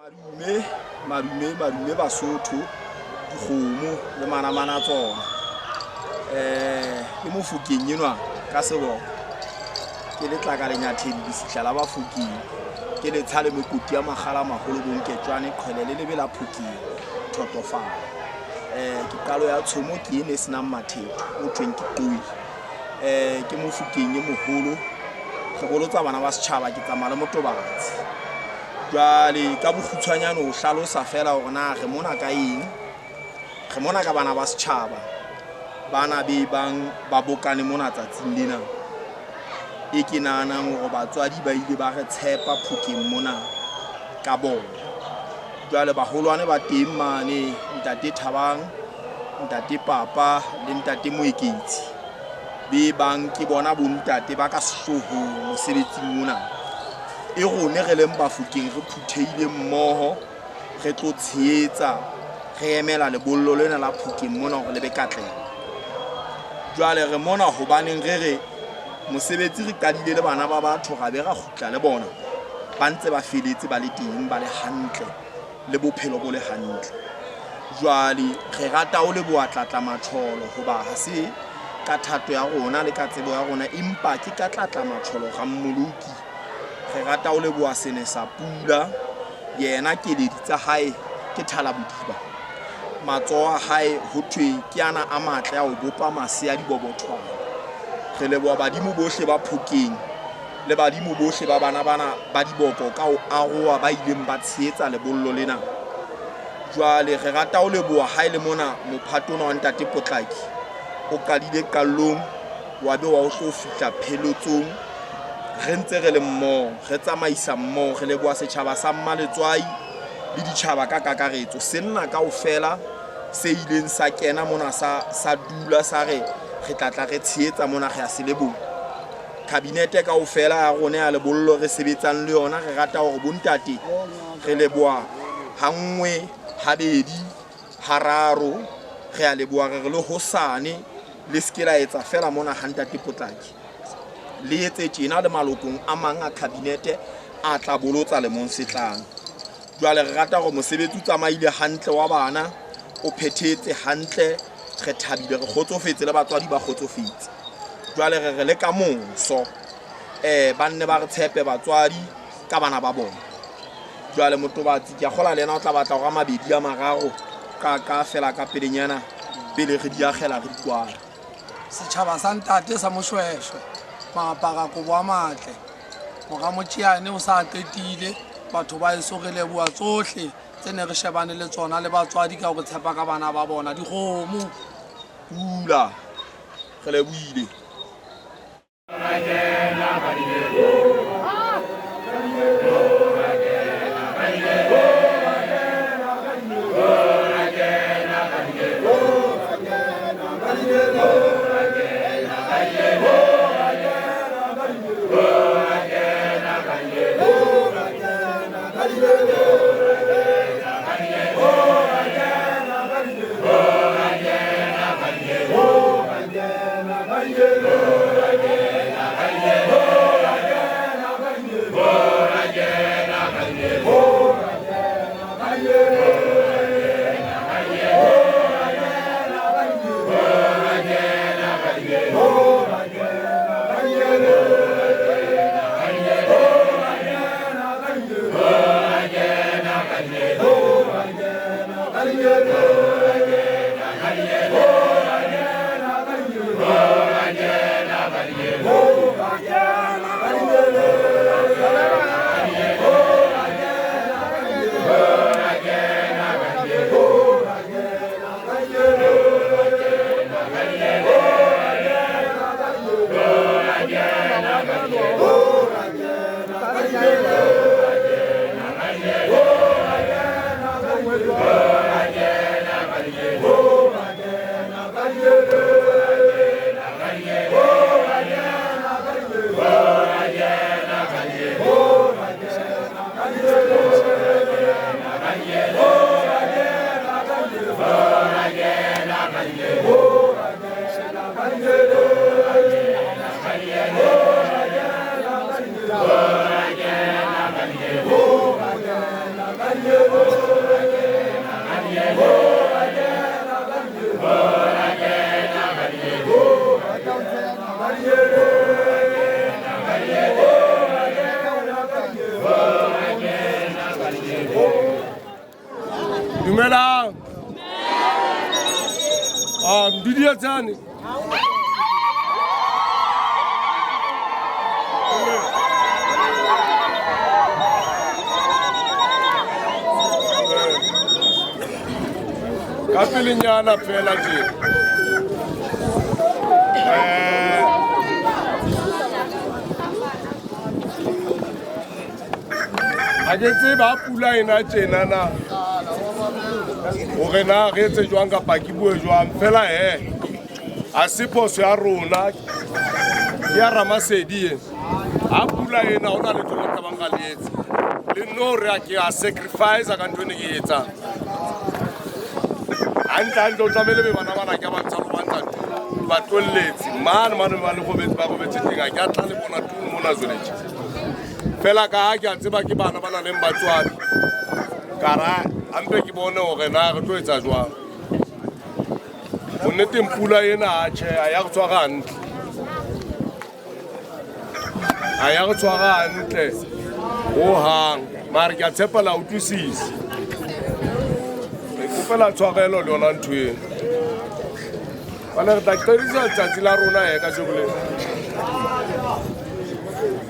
Madume Basotho dikgomo le manamana tsona ke Mofokeng enwa ka Seboko ke le tla ka lenyathedi disihla la Bafokeng ke le tshale mekoti ya magala magolo bonketswane qhwele le lebe la Phokeng thotofala ke qalo ya tshomo ke ene senang matheto o tweng ke qoi ke Mofokeng e moholo re bolotsa bana ba setjhaba ke tsamaya le motobatsi jwale ka bokgutshwanyane o hlalosa fela hore na re mona ka eng re mona ka bana ba setjhaba bana be bang ba bokane mona tsatsing lena e ke nahanang hore batswadi ba ile ba re tshepa Phokeng mona ka bona jwale baholwane ba teng mane ntate Thabang ntate Papa le ntate Moeketsi be bang ke bona bontate ba ka sehlohong mosebetsing mona e rone re leng Bafokeng re phutheile mmoho re tlo tshehetsa re emela lebollo lena la Phokeng mona hore le be katleho jwale re mona hobaneng re mosebetsi re qadile le bana ba batho ra be ra kgutla le bona ba ntse ba feletse ba le teng ba le hantle le bophelo bo le hantle jwale re rata o le boatlatla matsholo hoba ha se ka thato ya rona le ka tsebo ya rona empa ke ka tlatla matsholo ga mmoloki re rata o le boa sene sa pula yena keledi tsa hae ke Thalabodiba matsoho a hae ho thwe ke ana a matle a ho bopa masea dibobothwana re leboha badimo bohle ba Phokeng le badimo bohle ba bana ba diboko ka ho aroha ba ileng ba tshehetsa lebollo lena jwale re rata o leboha ha ile mona mophatona wa ntate Potlaki o qadile qallong wa be wa o tlo fihla phelotsong re ntse re le mmoho re tsamaisa mmoho re leboha setjhaba sa Mmaletswai le ditjhaba ka kakaretso senna kaofela se ileng sa kena mona sa dula sa re tlatla re tshehetsa mona re a se leboha kabinete kaofela ya rona ya lebollo re sebetsang le yona re rata hore bontate re leboha hangwe habedi hararo re a leboha re le hosane le skela etsa fela mona ha ntate Potlaki le etse tjena le malokong a mang a kabinete a tla bolotsa lemong se tlang jwale re rata hore mosebetsi o tsamaile hantle wa bana o phethetse hantle re thabile re kgotsofetse le batswadi ba kgotsofetse jwale re le ka moso ba nne ba re tshepe batswadi ka bana ba bona jwale motobatsi ke a kgola le yena o tla batla hore mabedi a mararo ka fela ka pelenyana pele re di agela re dikwala setjhaba sa ntate sa Moshweshwe maapara kobo a matle mora motjhiane o sa qetile batho ba eso re leboha tsohle tse ne re shebane le tsona le batswadi ka hore tshepa ka bana ba bona dikgomo pula re lebohile Dumelang. Mdidi ya tsane. Ka pelenyana fela tje. A ke tseba pula ena tjena na. O re na re etse jwang kapa ke bue jwang fela a se phoso ya rona ya Ramasedi a pula ena ona le tlo ka banga letse le no re a ke a sacrifice ka ntwe ne ke etsa anta tlamele be bana ke ba tsalo ba ntse ba tolletsi man ba le go betse tinga ke a tla le bona tu mona zoletše fela ka ke a tseba ke bana ba na le batswadi kara ampe ke bone hore na re tlo etsa jwang onnete mpula ena a tjhe a ya go tshwara hantle a ya go tshwara hantle o hang mare ke a tshepela utlwisisa re kopela tshwarelo le yona ntho ena bana re tla qedisa letsatsi la rona ka jogole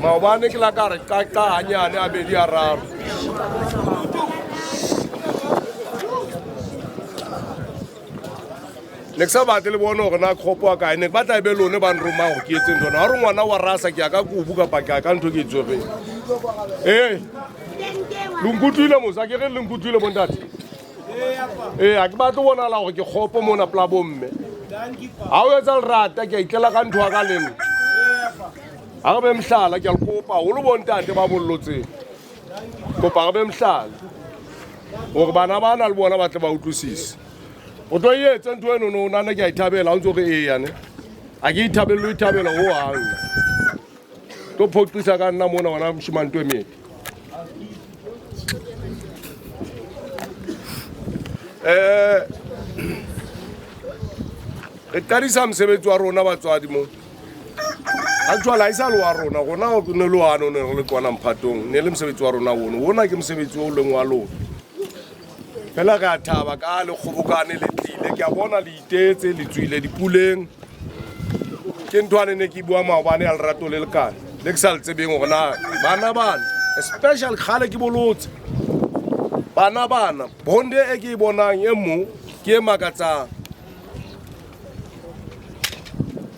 maobane ke la ka re qaqa hanyane a bedi a raro ne ke sa batle le bone gore na kgopo wa kae ne ke batla be lone ba nroma go ke etseng tsona ga re ngwana wa rasa ke ya ka kubu kapa ke ya ka ntho ke etsogeng lenkutlwile mosa ke re lenkutlwile bontate a ke batle bonala gore ke kgopo mona pela bomme ga o etsa lerata ke a itlela ka ntho wa ka leno ga re be mhlala ke a le kopa golo bontate ba bollotseng kopa re be mhlala gore bana ba na le bona batle ba utlwisise o tlo e etse ntho eno no nane ke a ithabela o ntse gore yane a ke ithabela o ithabela ho hang to phoqisa ka nna mona wana mshimanto emedi re qadisa mosebetsi wa rona batswadi mo actually a isale wa rona gona ne le wana ne re le kwana mphatong ne le mosebetsi wa rona ono wona ke mosebetsi o leng wa lona fela re a thaba ka le kgobokane le tlile ke a bona le itetse le tswile dipuleng ke ntwane ne ke bua maobane a lerato le lekane le ke sa le tsebeng gore na bana especially kgale ke bolotse bana bonde e ke e bonang e mo ke e makatsang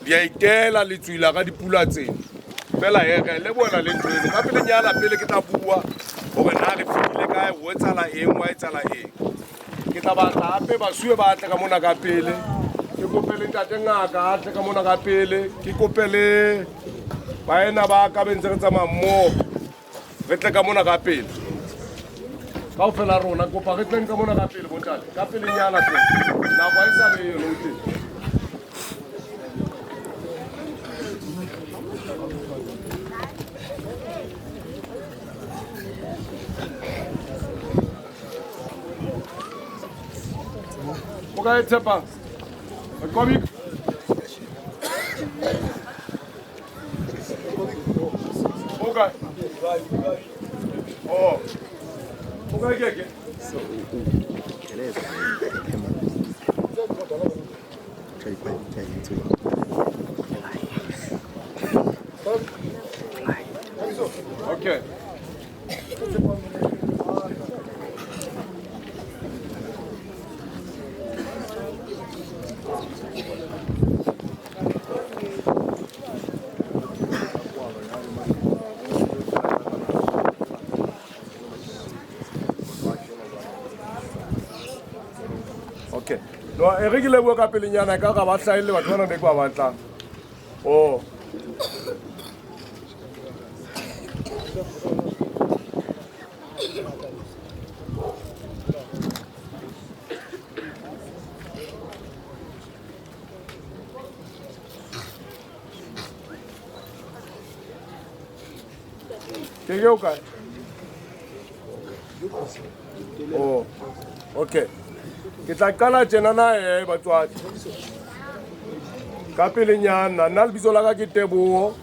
di a itela le tswila ka dipula tsena fela re le bona le ntho eno ka pelenyana pele ke tla bua gore na re fitile kae go etsala eng wa etsala eng ke tla batla gape basue ba tle ka mona ka pele ke kopele ntate ngaka a tle ka mona ka pele ke kopele baena ba ka bentse re tsamaya mmogo re tle ka mona ka pele ka o fela rona kopa re tleng ka mona ka pele bontate ka pelenyana teng nako a e sa le yone o teng Okay, Tepa. Come okay. Oh. Okay. Okay. Okay. No, e re ke le bua ka pelenyana ka ga ba hlaile batho bana ne kwa batlang. Oh. Ke o kae? Oh, okay. Ke tla qala tjena na batswadi. Ka pelenyana nna lebitso la ka ke Teboho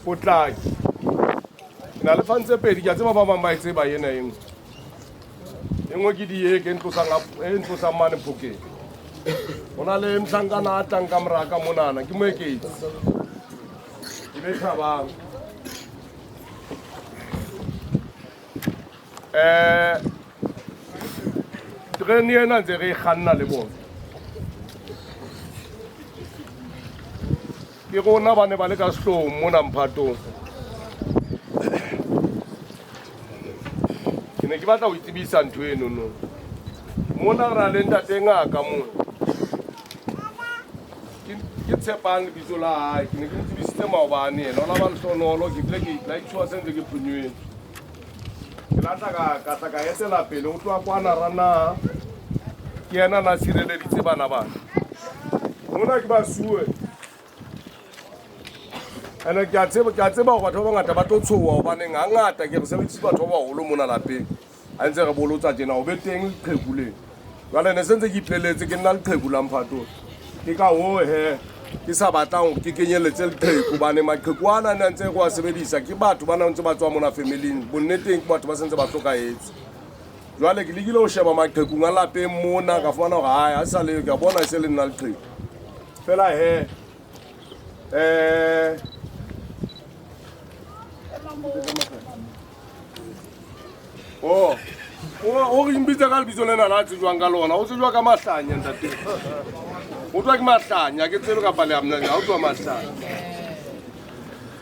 Potlaki. Ke na le fantse pedi ke a tseba ba bang ba e tseba ena e nngwe. E nngwe ke die ke ntlosa mane phokeng. Ho na le mhlankana a tlang ka moraka monana ke moeketsi. Ke be Thabang. Terene ena ntse re e kganna le bona. Ke rona ba ne ba le ka sehloohong mona Mphatong. Ke ne ke batla ho itsebisa ntho eno no. Mona re na le ntate ngaka mona. Ke tshepang lebitso la hae. Ke ne ke ntsebisitse maobane yena. O la ba lehlohonolo ke bile ke la itshwa se ntse ke phonyoeng. Ke la tla ka etela pele ho tloha kwana rana. Ke yena na tshireleditse bana bana. Mona ke basuwe. Ene ke a tseba hore batho ba bangata ba tlo tshoha hobaneng hangata ke re sebedise batho ba baholo mona lapeng. A ntse re bolotsa tjena o be teng leqheku lena. Jwale ne se ntse ke ipolelletse ke nna leqheku la Mphatong. Ke ka hoo ke sa batlang ke kenyelletse leqheku hobane maqheku ana ne ntse re wa sebedisa ke batho ba ntse ba tswa mona family-ing. Bonneteng ke batho ba sentse ba hlokahetse. Jwale ke lekile ho sheba maqhekung a lapeng mona ka fumana hore hae ha sa le ka bona se le nna leqheku. Fela o re mbitsa ka lebitso lena la tsejwang ka lona o tsejwa ka Mahlanya ntate. O tswa ke Mahlanya ke tsebe ka Palema ha o tswa Mahlanya.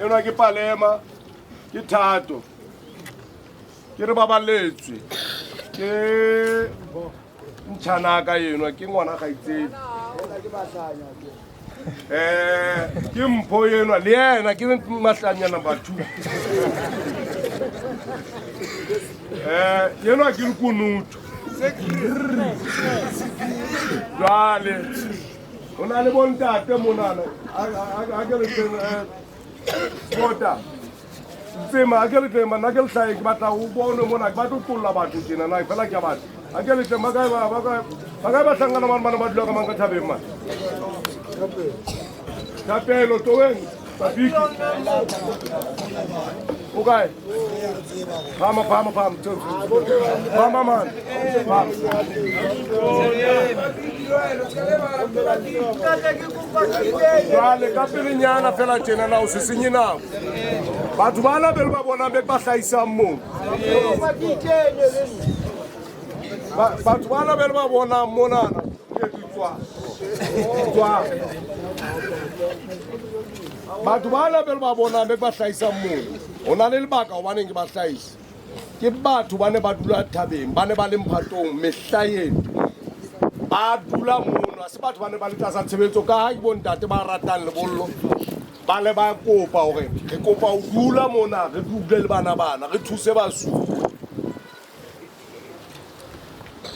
Ena ke Palema ke Thato. Ke re baballetswe ke Ntjhanaka eno ke ngwana kgaitsedi. Ke Mpho eno le yena ke Mahlanya number 2. Yeno a ke Lekunutu. Jwale o na le bontate monana a ke le spota tsema a ke le tema na ke le hlae ke batla o bone mona ke batla o tlolla batho tjena na fela ke a batla a ke le tema ba ba hlangana bana ba dula ka mang ka thabeng man Thapelo toweng Babiki. Okay. Pama. Pama man. Jwale ka pelenyana fela tjena na o se senye nako. Batho bana be ba bona be ba hlaisang moo. Batho bana be ba bona monana ke tswa. Batho bana be ba bona be ba hlaisang moo. O na le lebaka hobane ke ba hlahisa. Ke batho ba ne ba dula thabeng, ba ne ba le Mphatong mehlaeng. Ba dula mono, se batho ba ne ba le tlasa tshebetso ka ha ke bontate ba ratang lebollo. Ba le ba kopa hore re kopa ho dula mona, re dule le bana, re thuse basuwe.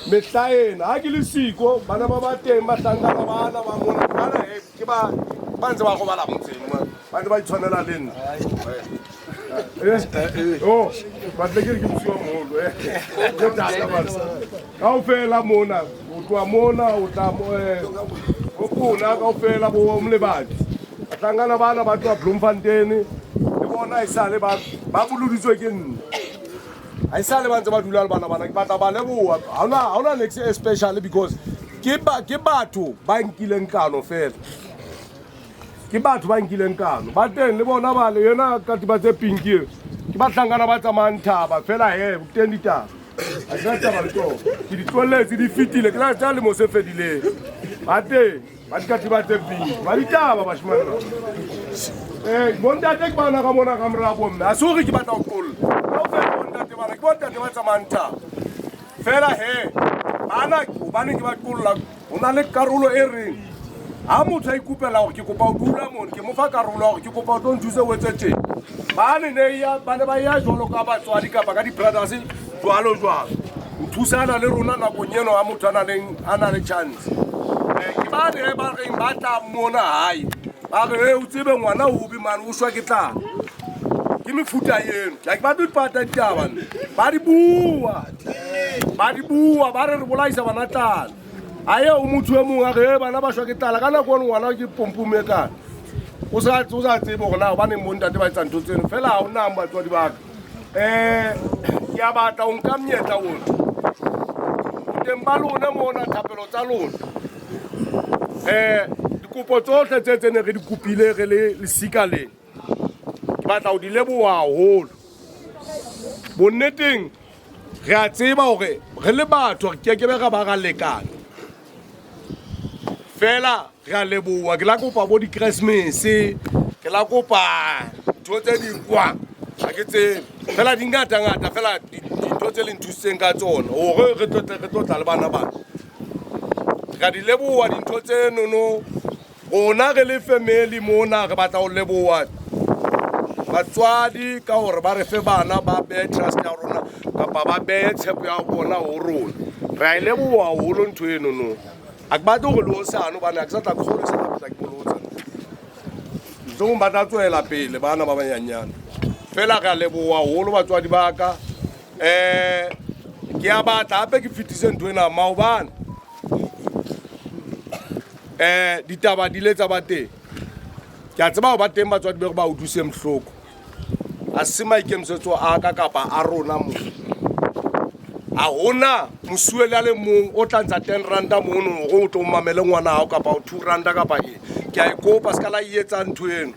Mehlaeng ha ke le siko, bana ba teng ba hlangana bana ba mona, bana ke ba ntse ba go bala motseng, ba ntse ba itshwanela le nna. Oh, batle ke mosiwa moholo ke tata ba kaofela mona o tloa mona o tla o kuna kaofela bo Mlebadi a hlangana bana ba tloa Bloemfontein le bona e sale ba boloditswe ke nna a isale ba ntse ba dula le bana ke batla ba leboha ha ona next especially because ke batho ba nkileng kano fela. Ke batho ba nkileng kano ba teng le bona ba le yena ka tiba tse pinki ke ba hlangana ba tsamayang Thaba fela o teng ditaba a tla taba le to ke di tloletse di fitile ke la tsa le mo se fedile ba teng ba di ka tiba tse pinki ba ditaba ba shimana bontate ke bana ka mona ka mora bo mme a se hore ke batla ho qolla ka o fela bontate bana ke bontate ba tsamayang Thaba fela bana bana ke ba qolla ona le karolo e reng ha motho a ikopela hore ke kopa ho dula mona ke mo fa karolo hore ke kopa ho tlo nthuse ho etse tjena bane ba ya jwalo ka batswadi kapa ka di-brothers jwalo nthusana le rona nakong eno ha motho a na le chance ke bane ba reng ba tla mona hae ba re o tsebe ngwana o be mane o shwa ke tlala ke mefuta eno like ba di pata ditaba ba di bua ba re bolaisa bana tlala aye o motho e mongwe a re bana ba shwa ke tlala ka nako ngwana ke pompume kana o sa tsebe gore na ba ne mo ntate ba etsa ntho tseno fela ha o nang batswadi ba ka ke a batla o nka monyetla ona teng ba lona mona thapelo tsa lona dikopo tsotlhe tse ne re di kopile re le lesika leng ke batla o di leboha haholo bonneteng re a tseba gore re le batho re kekebe ra ba ra lekana fela re a leboha ke la kopa bo di-christmas ke la kopa ntho tse dinkwa ga ke tsebe fela dingata fela dintho tse le nthusitseng ka tsona gore re tlotla le bana bana ka di leboha dintho tsenono rona re le family mona re batla go leboha batswadi ka gore ba re fe bana ba beye trust ya rona kapa ba beye tshepo ya bona go rona re a e leboha golo ntho enono a ke batle gore le o sano bane a ke sa tla kgolesa kapeta ke bolotsa tlong ba tla tswela pele bana ba banyanyana fela re a leboha golo batswadi ba ka ke a batla gape ke fetise ntho ena maobane ditaba di le tsa ba teng ke a tseba go ba teng batswadi be go ba utlwise mohloko a se maikemisetso a ka kapa a rona mo a gona mosuele a le mong o tla ntsha 10 ranta mono go o tlo mamele ngwana gago kapa o 2 ranta kapa e ke a ikopa se ka la etsa ntho eno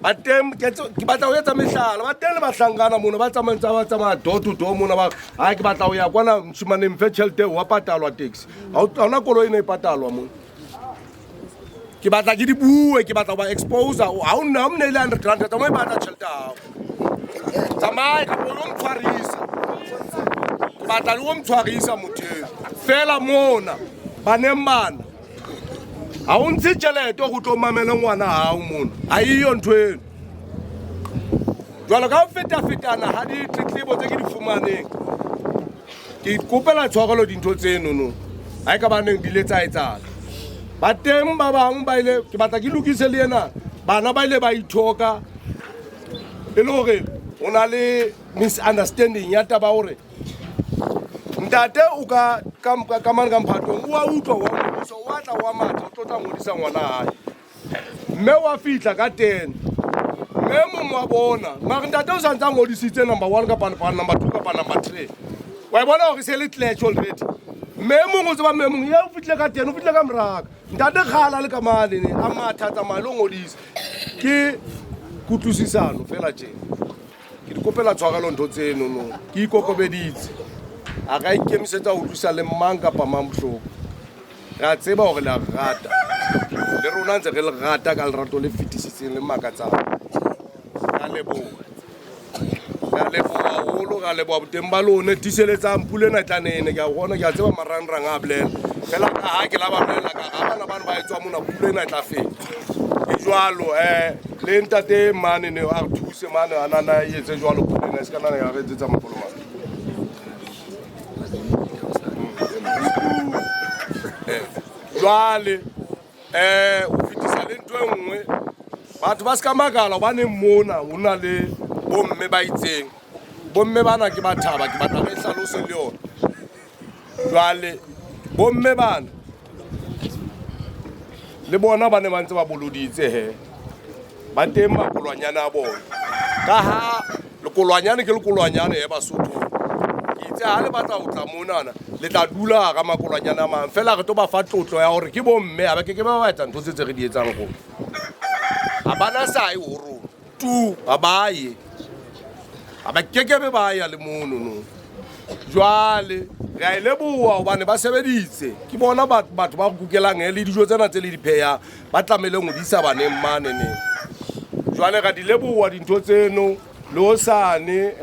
bateng ke batla go etsa mehlala ba teng le bahlankana mono ba tsamaya door to door mona ba ha ke batla go ya kwana mosumaneng fe tšhelete wa patalwa taxi ga ona koloi e ne e patalwa mono ke batla ke di bue ke batla go ba exposa ga o nna o mne ile 100 ranta tsamaya e batla tšhelete gago tsamaya ka bone o mtshwarisa ke batla le o mtshwarisa motheo fela mona baneng bana ga o ntshe tšhelete go tlo mamele ngwana gago mona ga eyo ntho eno jalo ka go fetafetana ga ditletlebo tse ke di fumaneng ke kopela tshwarelo dintho tsenono ga e ka baneng di le tsa etsala ba teng ba bangwe ba ile ke batla ke lokise le ena bana ba ile ba ithoka e le gore o na le misunderstanding ya taba gore ntate o ka mane ka mphatong o a utlwa wa ngodiso o atla wa matla o tlo tla ngodisa ngwana gae mme wa fitlha ka 10 mme mongwe wa bona mare ntate o santse a ngodisitse number 1 kapa number 2 kapa number 3 wa e bona gore se le clutch already mme mongwe o tseba mme mongwe ye o fitlhe ka 10 o fitlhe ka moraka ntate kgala le ka mane a matha tsamaya le o ngodisa ke kutlwisisano fela tjena ke di kopela tshwarelo ntho tsenono ke ikokobeditse a ka ikemisetsa go thusa le mang kapa mang bohloko re a tseba gore le a rata le rona ntse re le rata ka lerato le fetisitseng le makatsang ka leboga golo ga leboga boteng ba lone tiseletsang pule na tlanene ke a gona ke a tseba marangrang a bolela fela ka ga ke la ba bolela ka ga bana bane ba etswa mona pule ena e tla feta ke jwalo le ntate mane ne a re thuse mane a nana e etse jwalo pule ena e se ka nana ya re etsetsa mapolo mane jwale o fetisa le ntho e nngwe batho ba se ka makala gobane mona go na le bomme ba itseng bomme bana ke ba thaba ke batla re hlalose le yona jwale bomme bana le bona ba ne ba ntse ba boloditse he ba teng makolwanyana a bona ka ha lekolwanyane ke lekolwanyane he Basotho ke itse ha le batla go tla monana le tla dula ga makolwanyana a mang fela re to ba fa tlotlo ya gore ke bomme a ba ke ba etsa ntho tse re di etsang go a bana sai ho rona tu a baye a ba kekebe ba ya le mono jwale re a leboha hobane ba sebeditse ke bona batho ba kukelang le dijo tsena tse le di pheya ba tlamele ngodisa baneng mane ne jwale ga di leboha dintho tseno le osane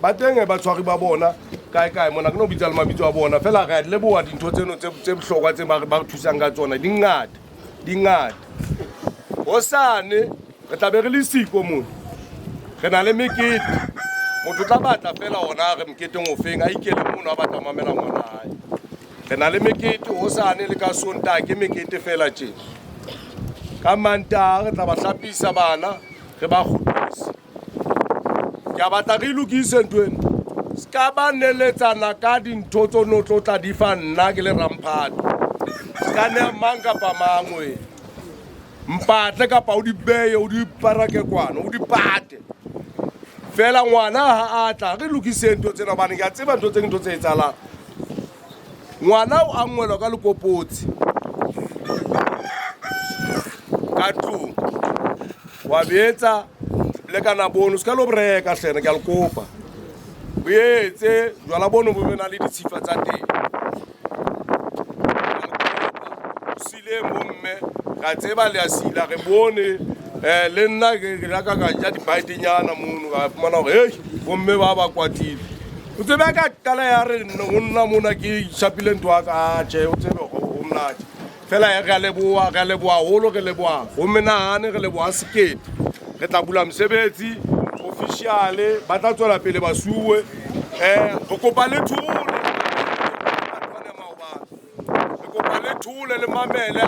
ba teng ba tshwari ba bona kae mona ke no bitsa le mabitso a bona fela re a di leboha dintho tseno tse bohlokwa tse ba re thusang ka tsona dingata osane re tla be re le siko mona re na le mekete motho tla batla fela ona re meketeng o feng a ikele mona a batla mamela ngwana hae re na le mekete osane le ka Sontaga ke mekete fela tjena ka Mantaga re tla ba hlapisa bana re ba ya batla re lokise ntwena ska ba neletsana ka dintho tso no tlotla di fa nna ke le Ramphato ska ne mang kapa mangwe mpatle kapa o di beye o di parake kwana o di pate fela ngwana ha atla re lokise ntho tsena bana ke a tseba ntho tse etsalang ngwana o angwelwa ka lekopotsi ka tlung wa betsa le kana bono ska lo breka hlene ke a le kopa o etse jwala bono bo bena le ditshifa tsa teng sile momme ka tseba le asila re bone le nna ke la ka ja di bite nyana mono ga fumana hore hey bomme ba kwatile o tsebe ka kala ya re nna mona ke shapile ntwa ka che o tsebe o mnati fela ya ga leboa holo re leboa o menahane re leboa sekete re tla bula msebetsi officiale ba tla tswela pele ba suwe go kopa le thule thule le mamele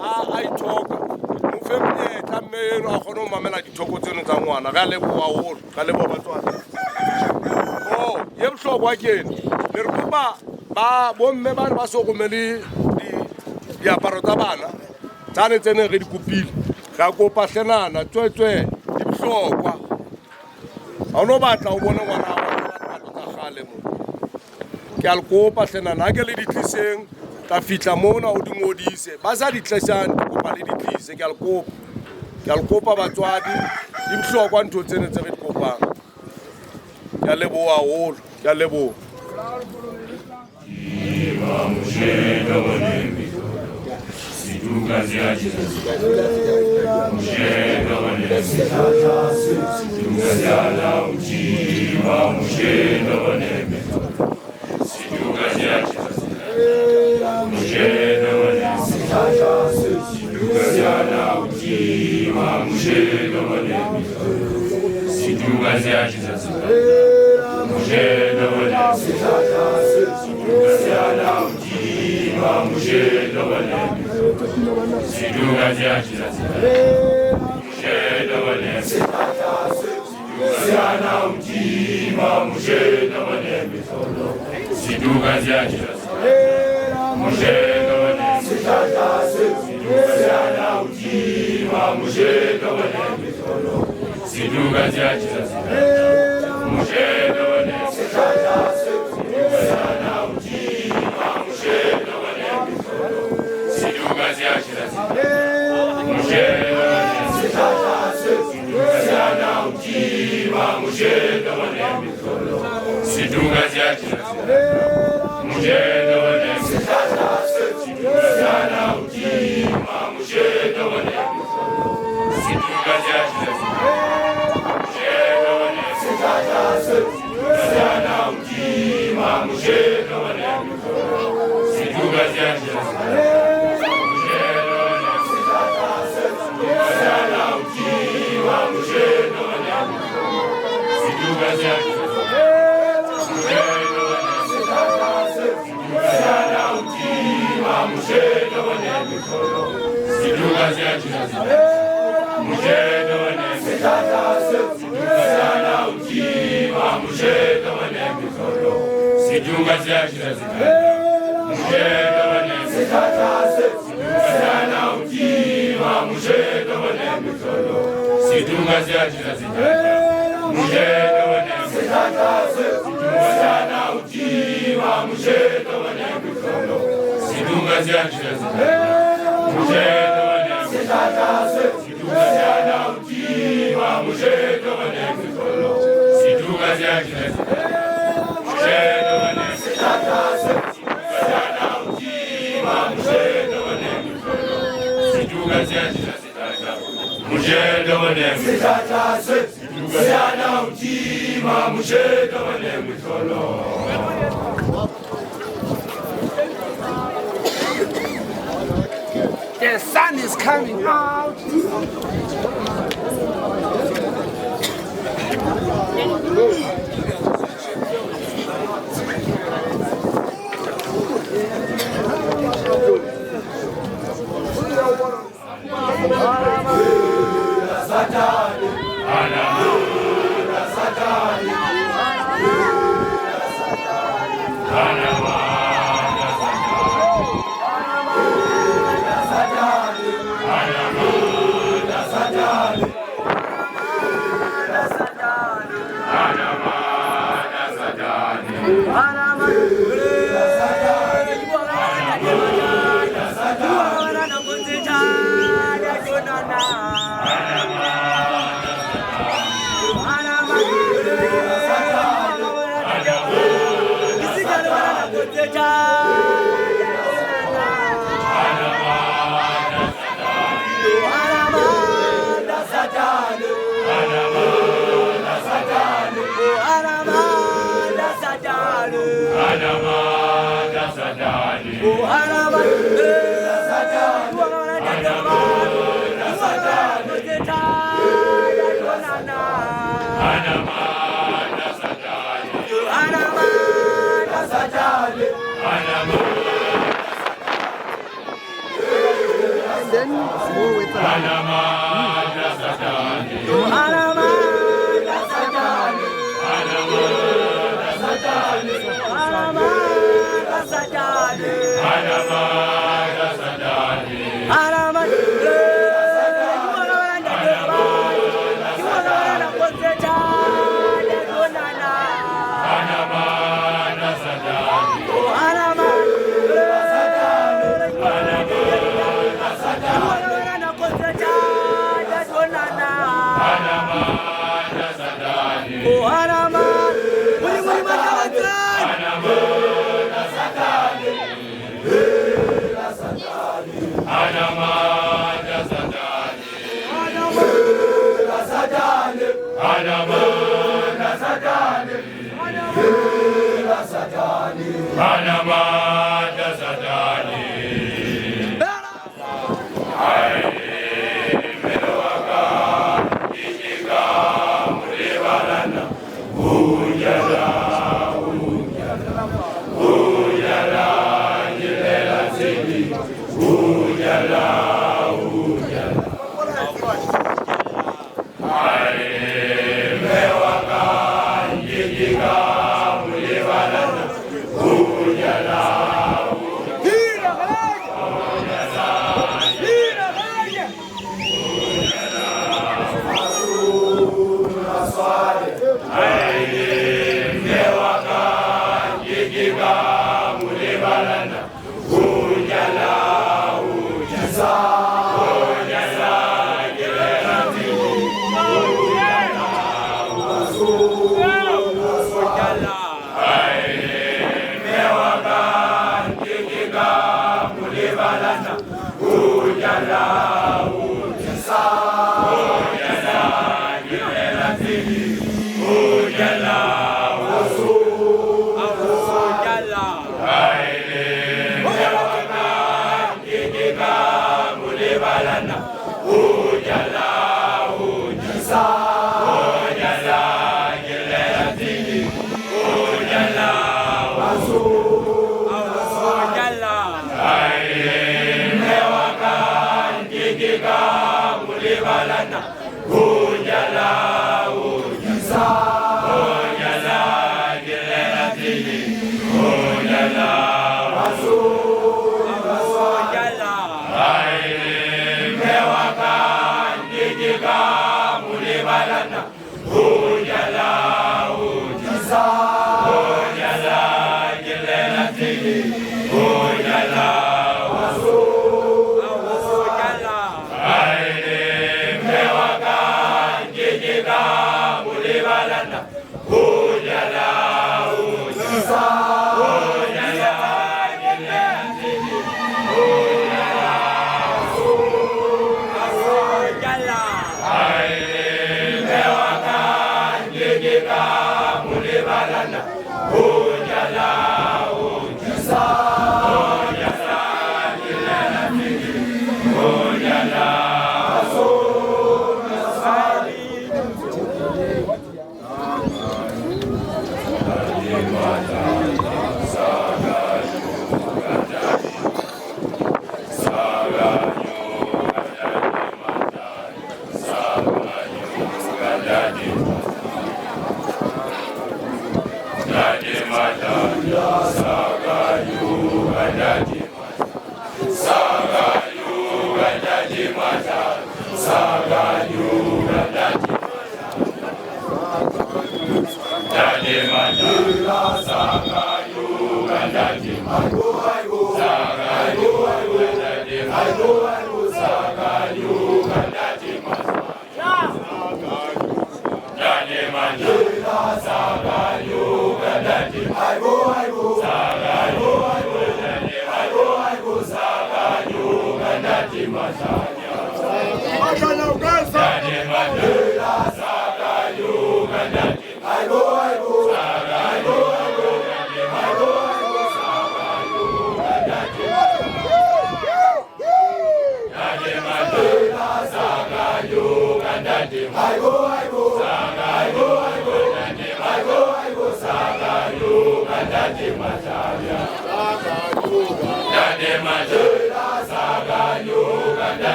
a ithoka mo fe mnyetla mmeno a gone o mamela dithoko tseno tsa ngwana ga leboa holo ga leboa batswana ye bohlokwa kene le re kopa ba bomme ba ba so gomele diaparo tsa bana tsane tsene re di kopile ga kopa hlenana tswetswe di bohlokwa ha o no batla o bona ngwana wa tsa gale mo ke a le kopa hlenana ha ke le ditliseng ta fitla mona o di ngodise ba sa di tlesang di kopa le ditlise ke a le kopa batswadi di bohlokwa ntho tsene tse re di kopang ke a leboha holo ke a leboha The sun is coming out. Satani, Jadi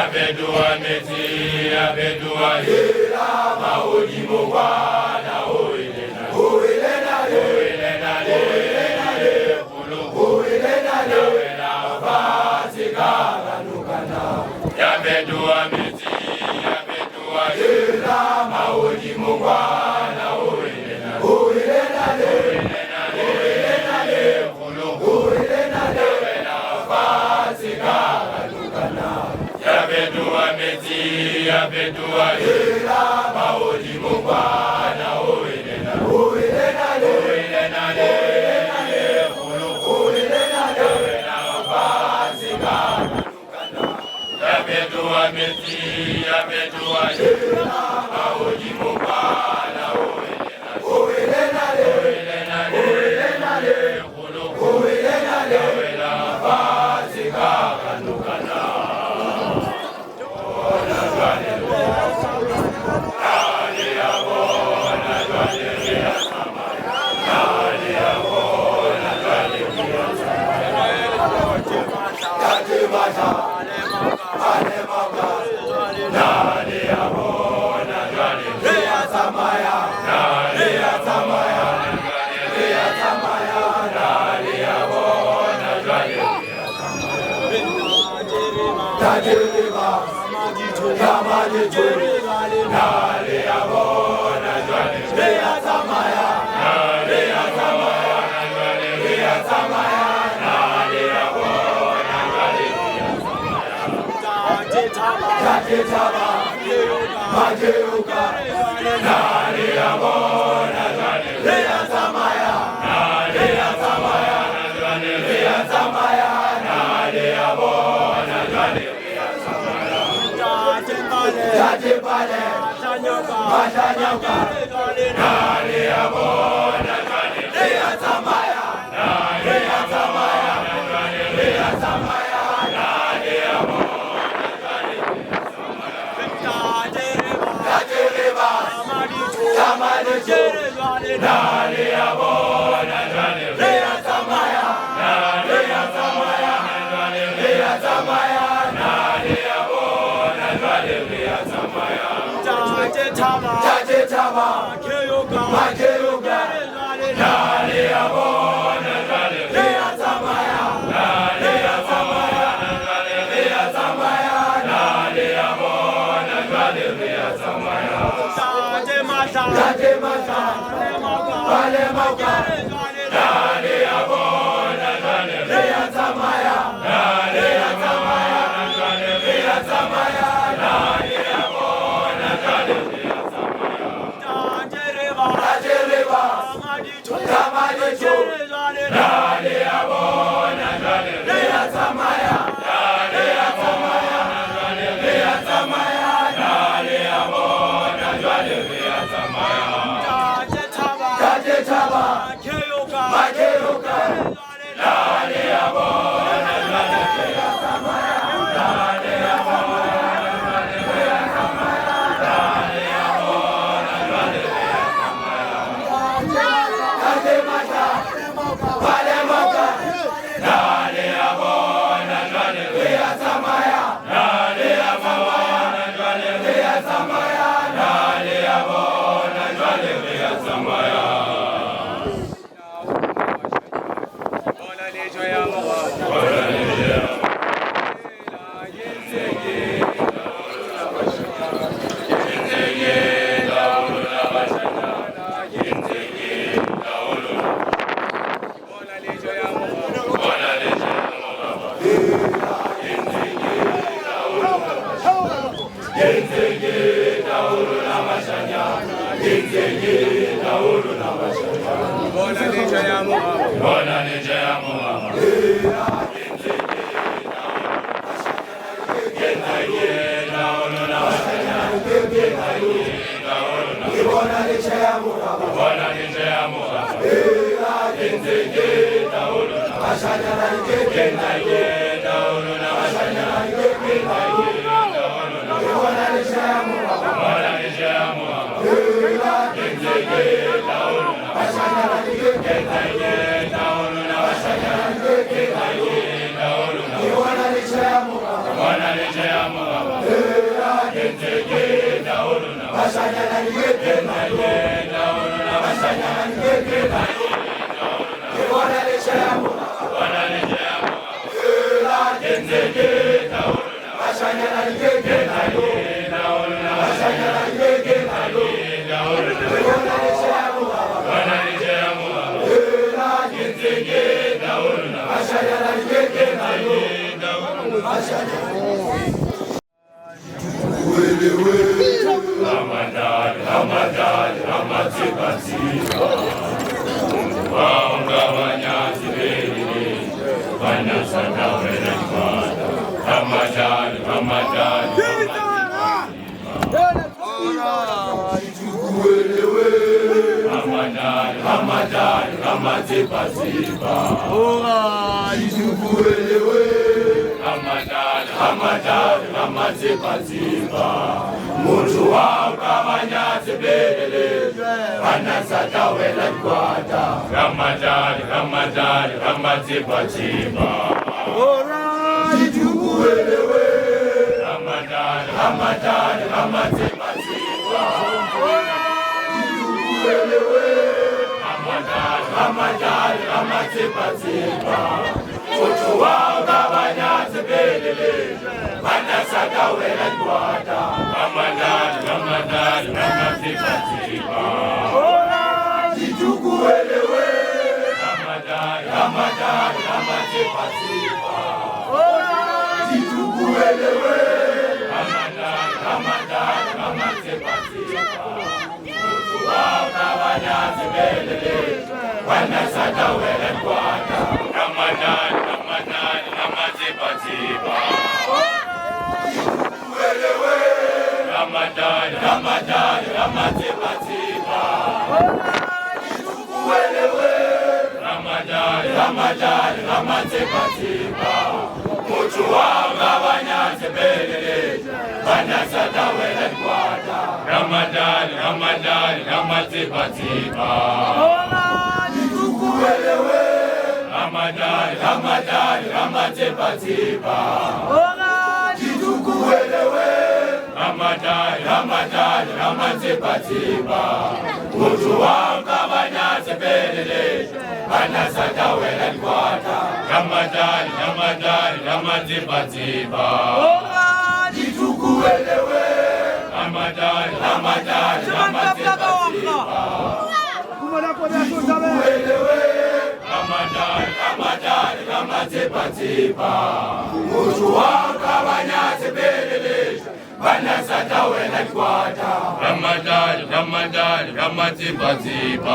Abedua meti, abedua hila, maoji mwana Willy, Willy. Ramadan, Ramaziba. Ora, Ijubuelewe. Ramadan, Ramadan, Ramaziba. Muntu wakabanyatse belele. Banasata wela kwata. Ramadan, Ramadan, Ramaziba. Ora, Ijubuelewe. Ramadan, Ramadan, Ramaziba. Ramadan, Ramadan, Ramaziba. Muntu wakabanyatse belele. Banasata wela kwata. Ramadan, Ramadan, Ramaziba. Ora, Ijubuelewe. Ramadan, Ramadan, Ramaziba. Ora, Ijubuelewe. Ramadan, Ramadan, Ramaziba. Muntu wakabanyatse belele. Banasata wela kwata. Ramadan, Ramadan, Ramaziba. Ramadan, Ramadan, Ramaziba. Ramadan, Ramadan, Ramaziba. Muntu wakabanyatse belele. Banasata wela kwata. Ramadan, Ramadan, Ramaziba. Ramadan, Ramadan, Ramaziba. Ramadan, Ramadan, Ramaziba. Muntu wakabanyatse belele. Banasata wela kwata. Ramadan, Ramadan, Ramaziba. Ramadan, Ramadan, Ramaziba. Ramadan, Ramadan, Ramaziba. Muntu wakabanyatse belele. Banasata wela kwata. Ramadan, Ramadan, Ramaziba.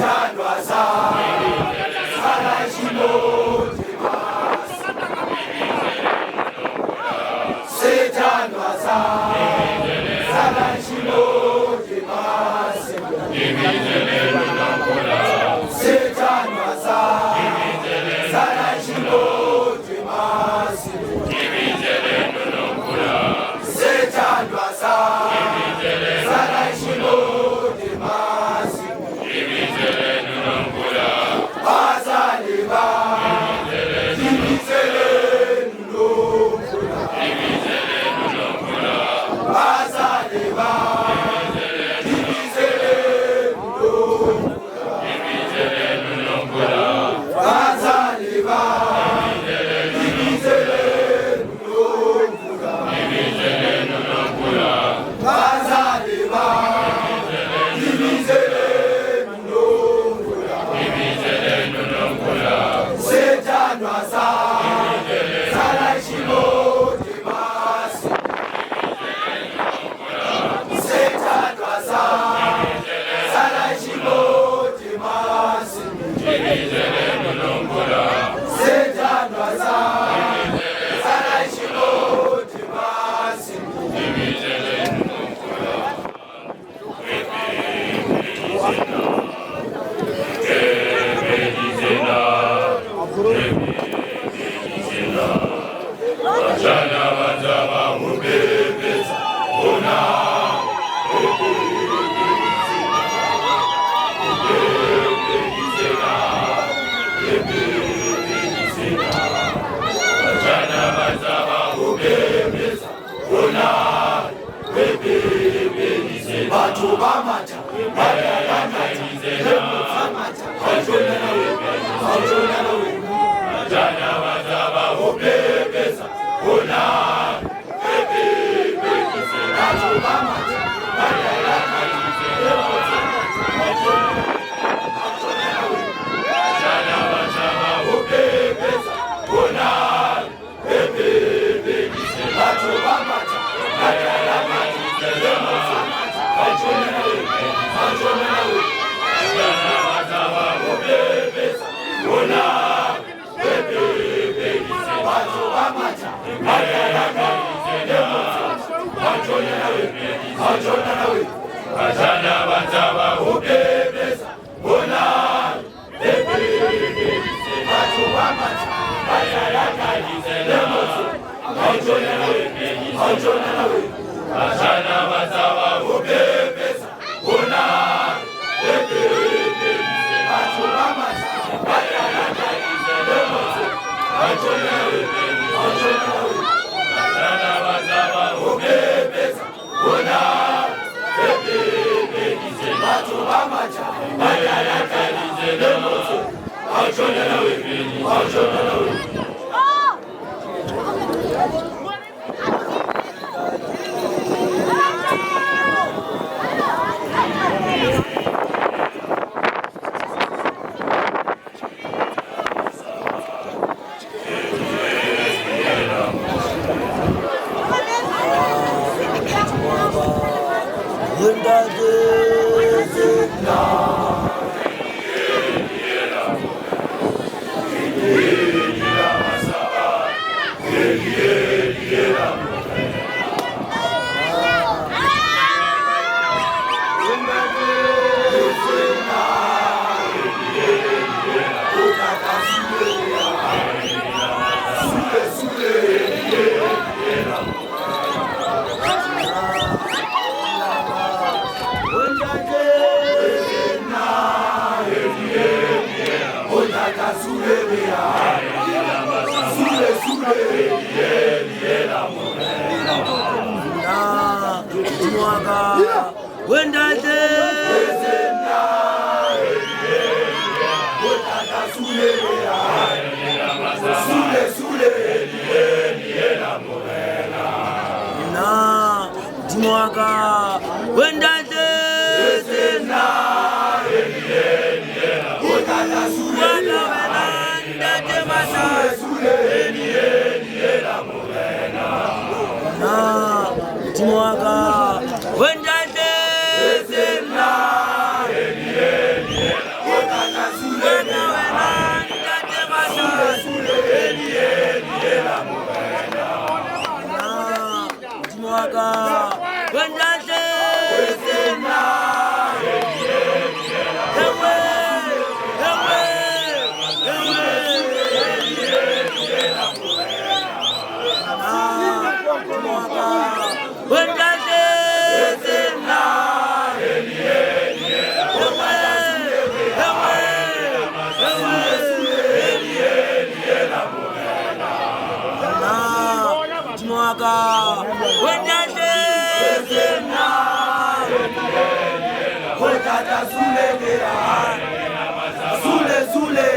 Hallelujah. botata Zule Zule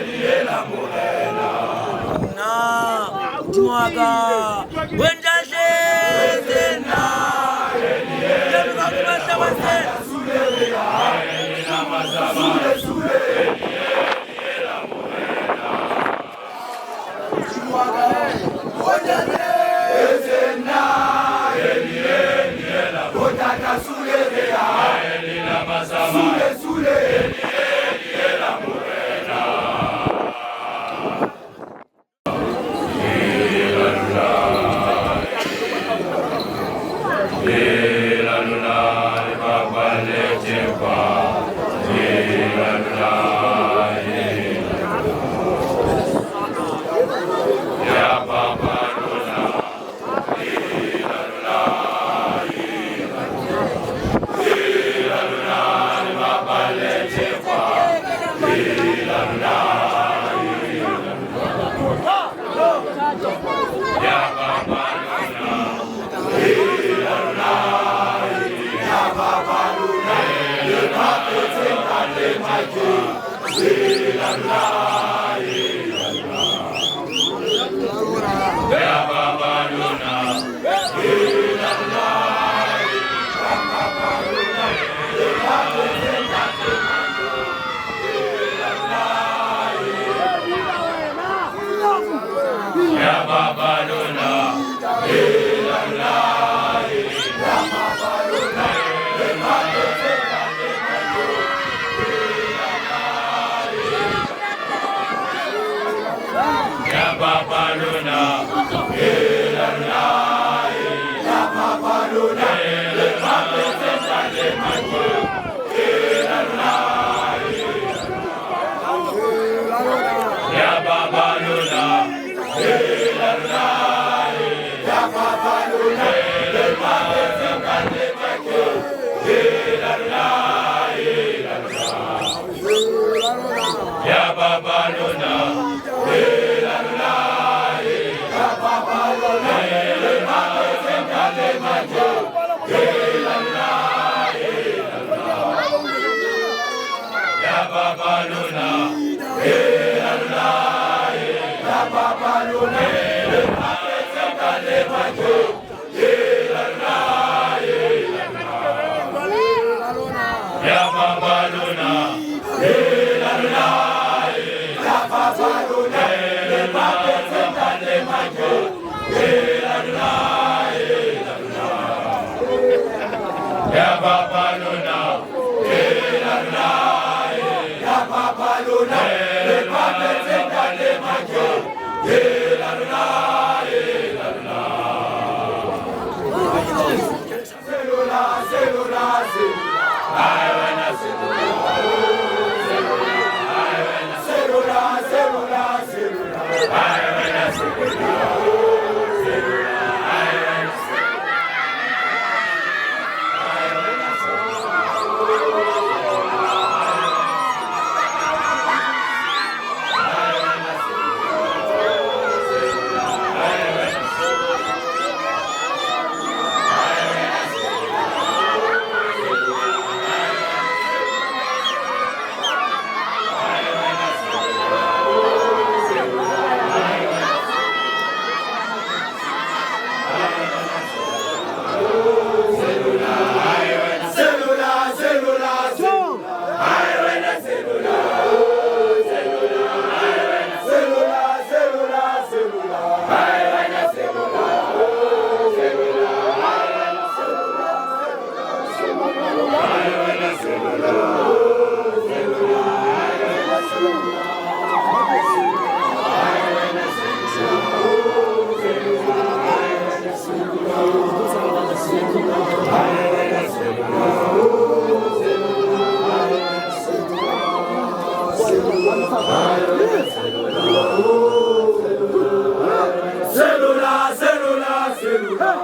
liye la morena na Mwaka Wendaje Zena Yebuka kubasha wase Zule liye la morena Mwaka Wendaje Zena liye la botata Zule liye la morena Cellular.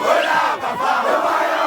Hola, papá.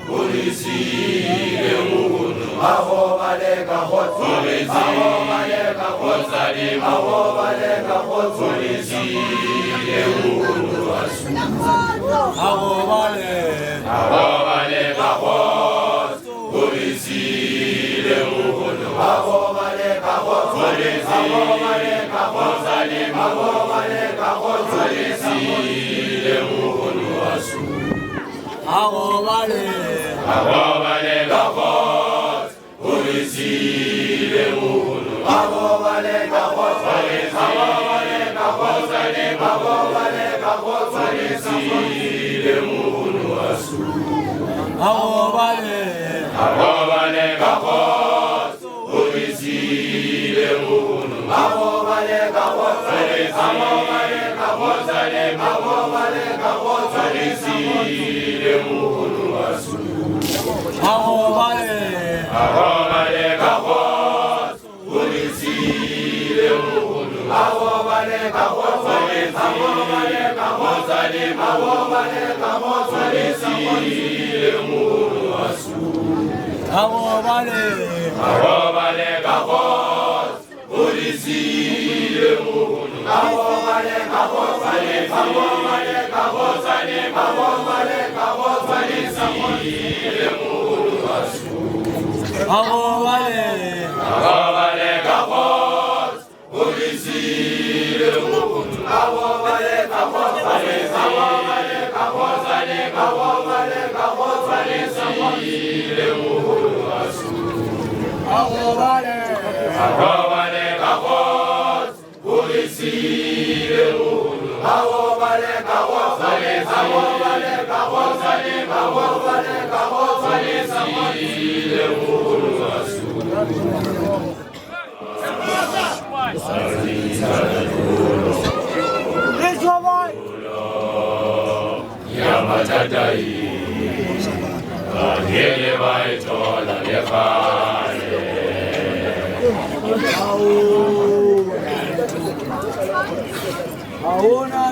Polisi, Ahora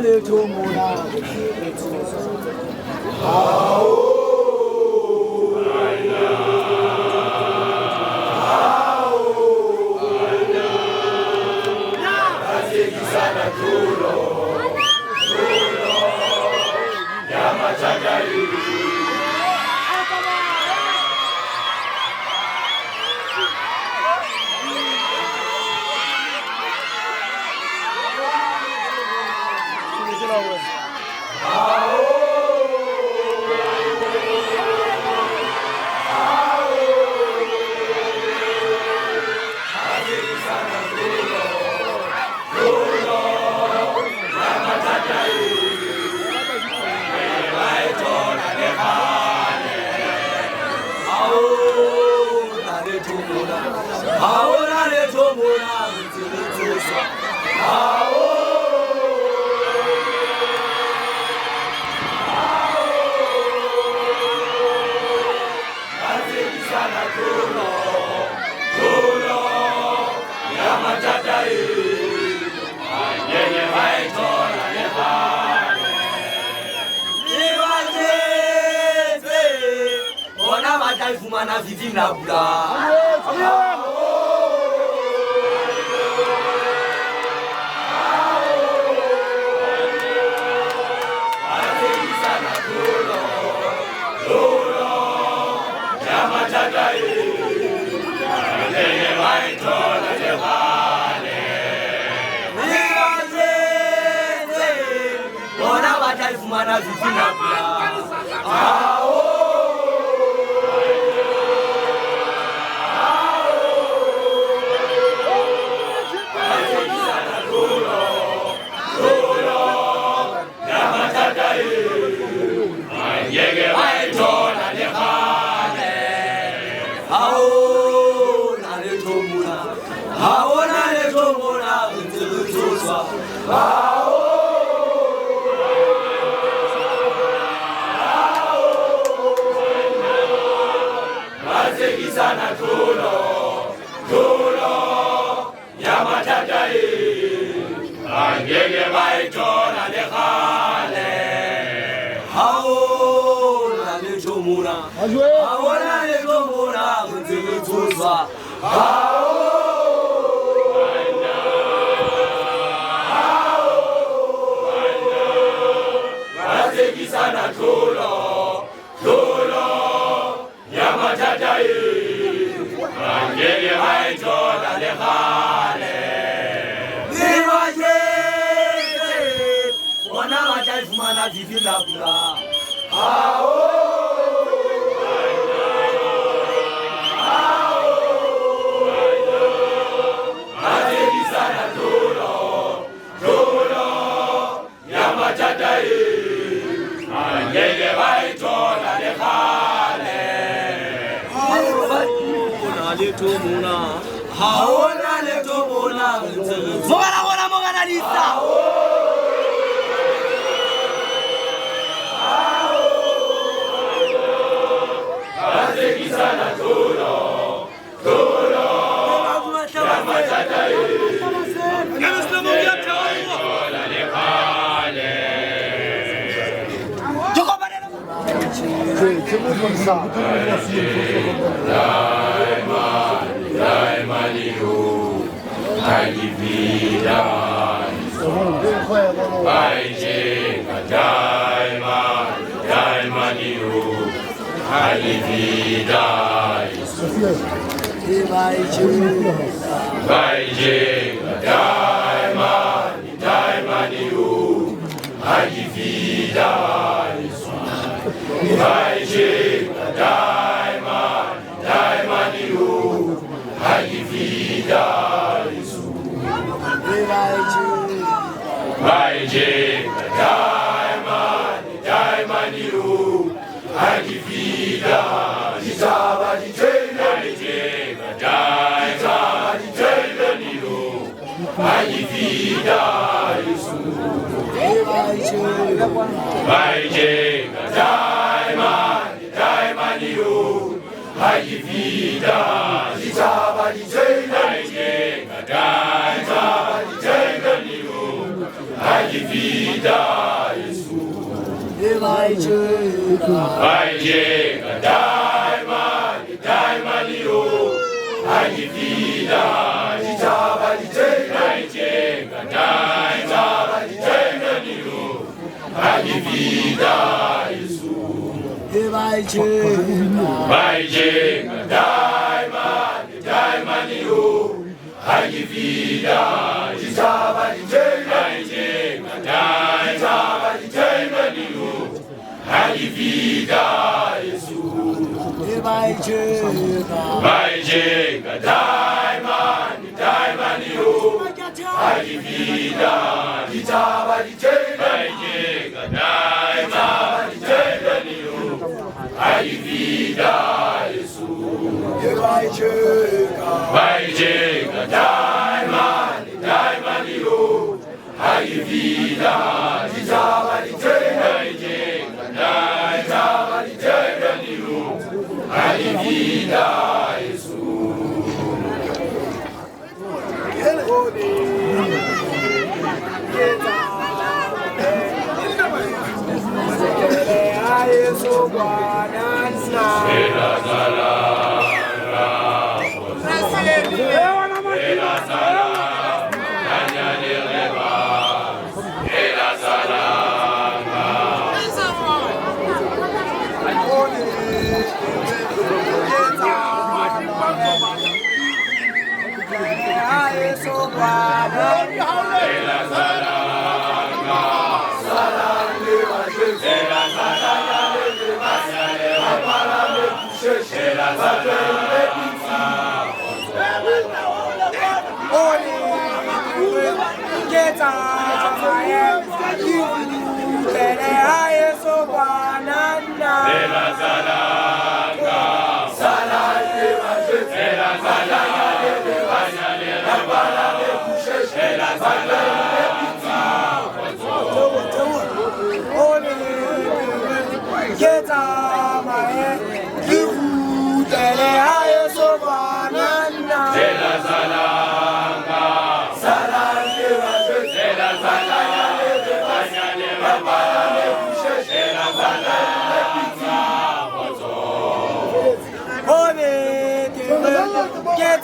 le tomora, soswa Sana tlolo ya mathata e angeke ba e thola le gale le bajetse bona ba tla fumana difi la pula sana tlolo ya mathata e angeke ba e thola le gale ha ona letho mona mogana disa sana tlolo ya mathata e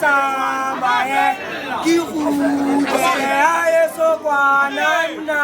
tsamaye ke kgutlele hae sokwanana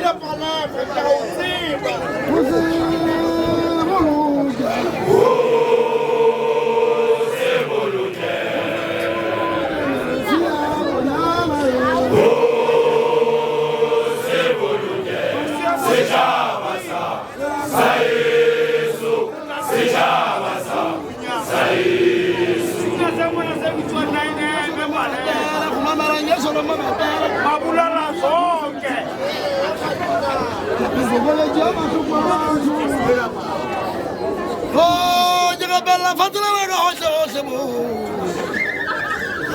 Ina palame, tauziba. Mabulala zonke. Oh, bella fatela una cosa mo.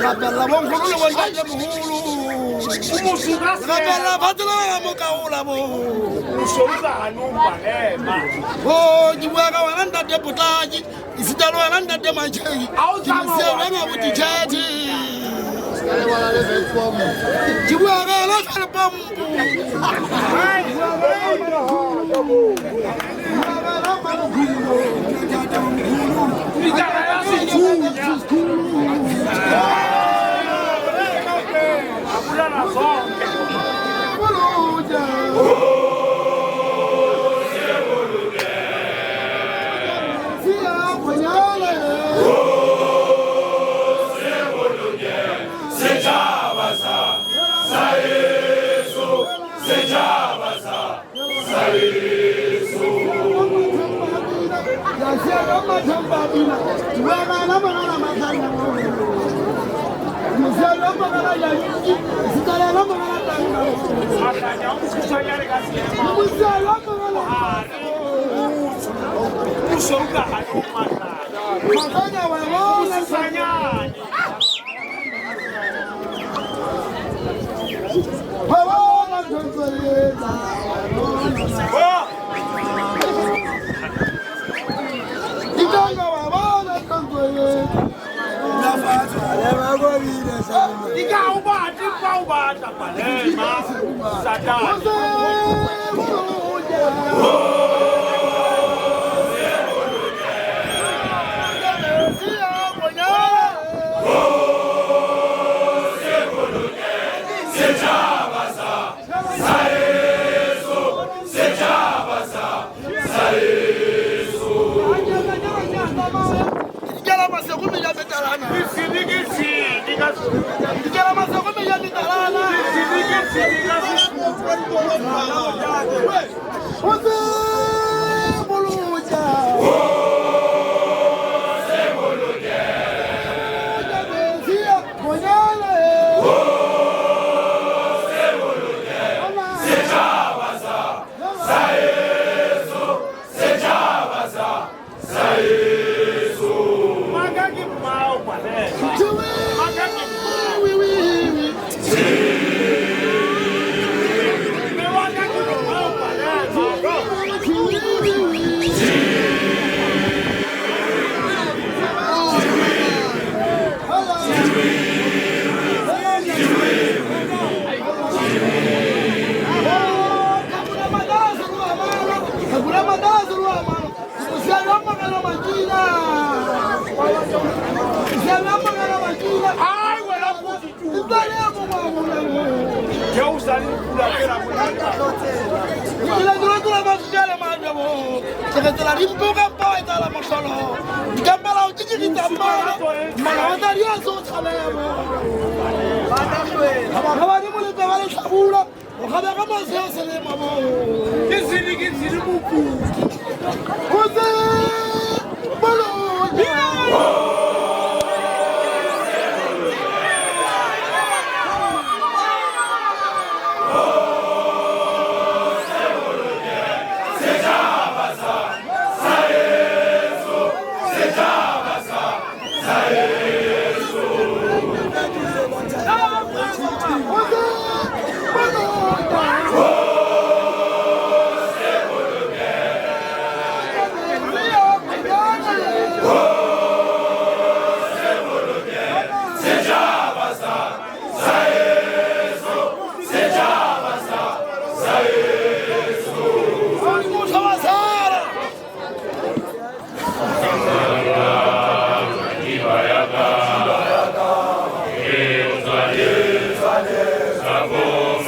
La bella mon culo lo guarda mo. La bella fatela mo kaula mo. Ushouza hanumba lema. Oh, jiwaka wananda deputaji, isidalo wananda demaji. Kimse wana butichati. Jiwaka la kalbam.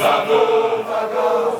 Sabo,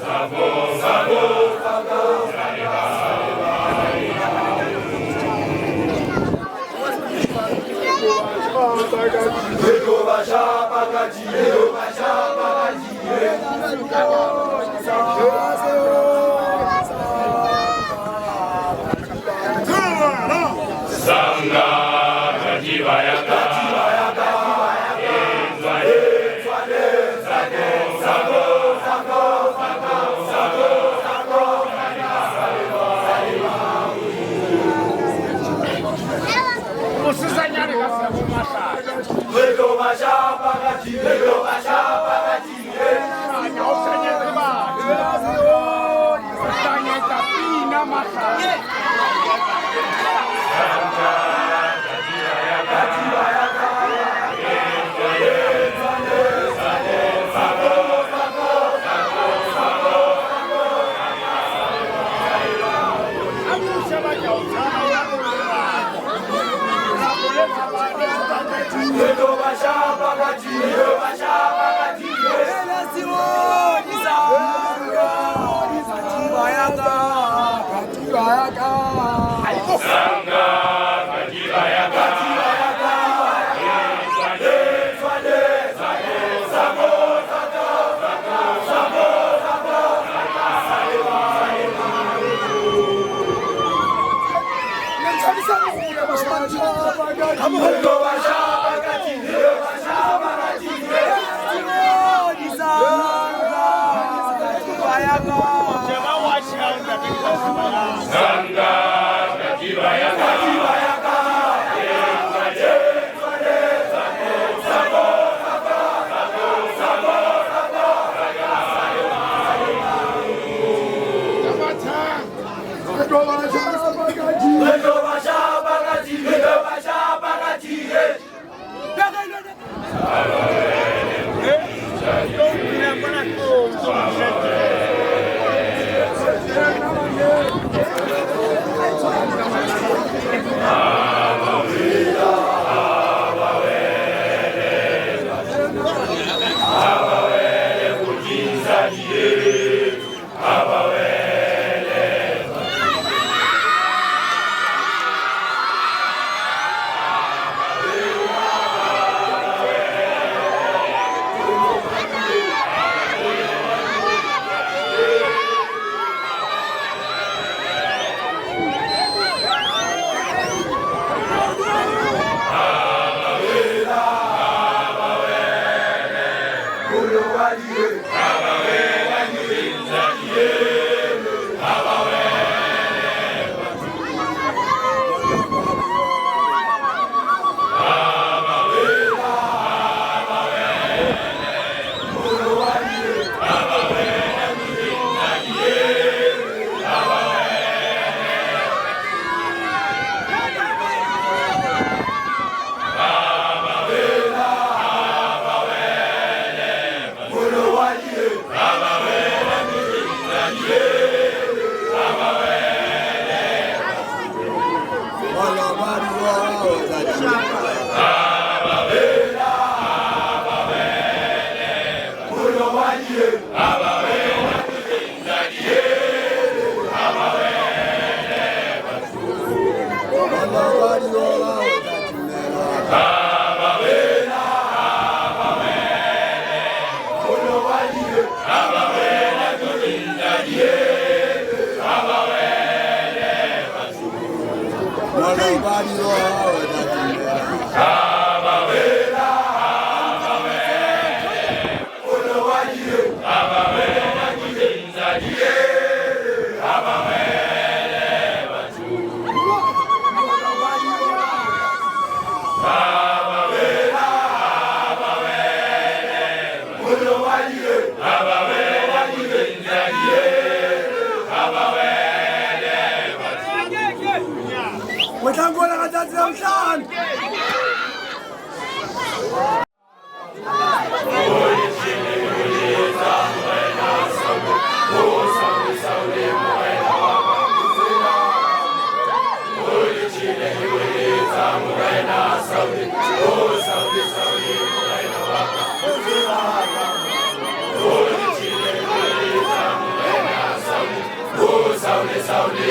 Sauli,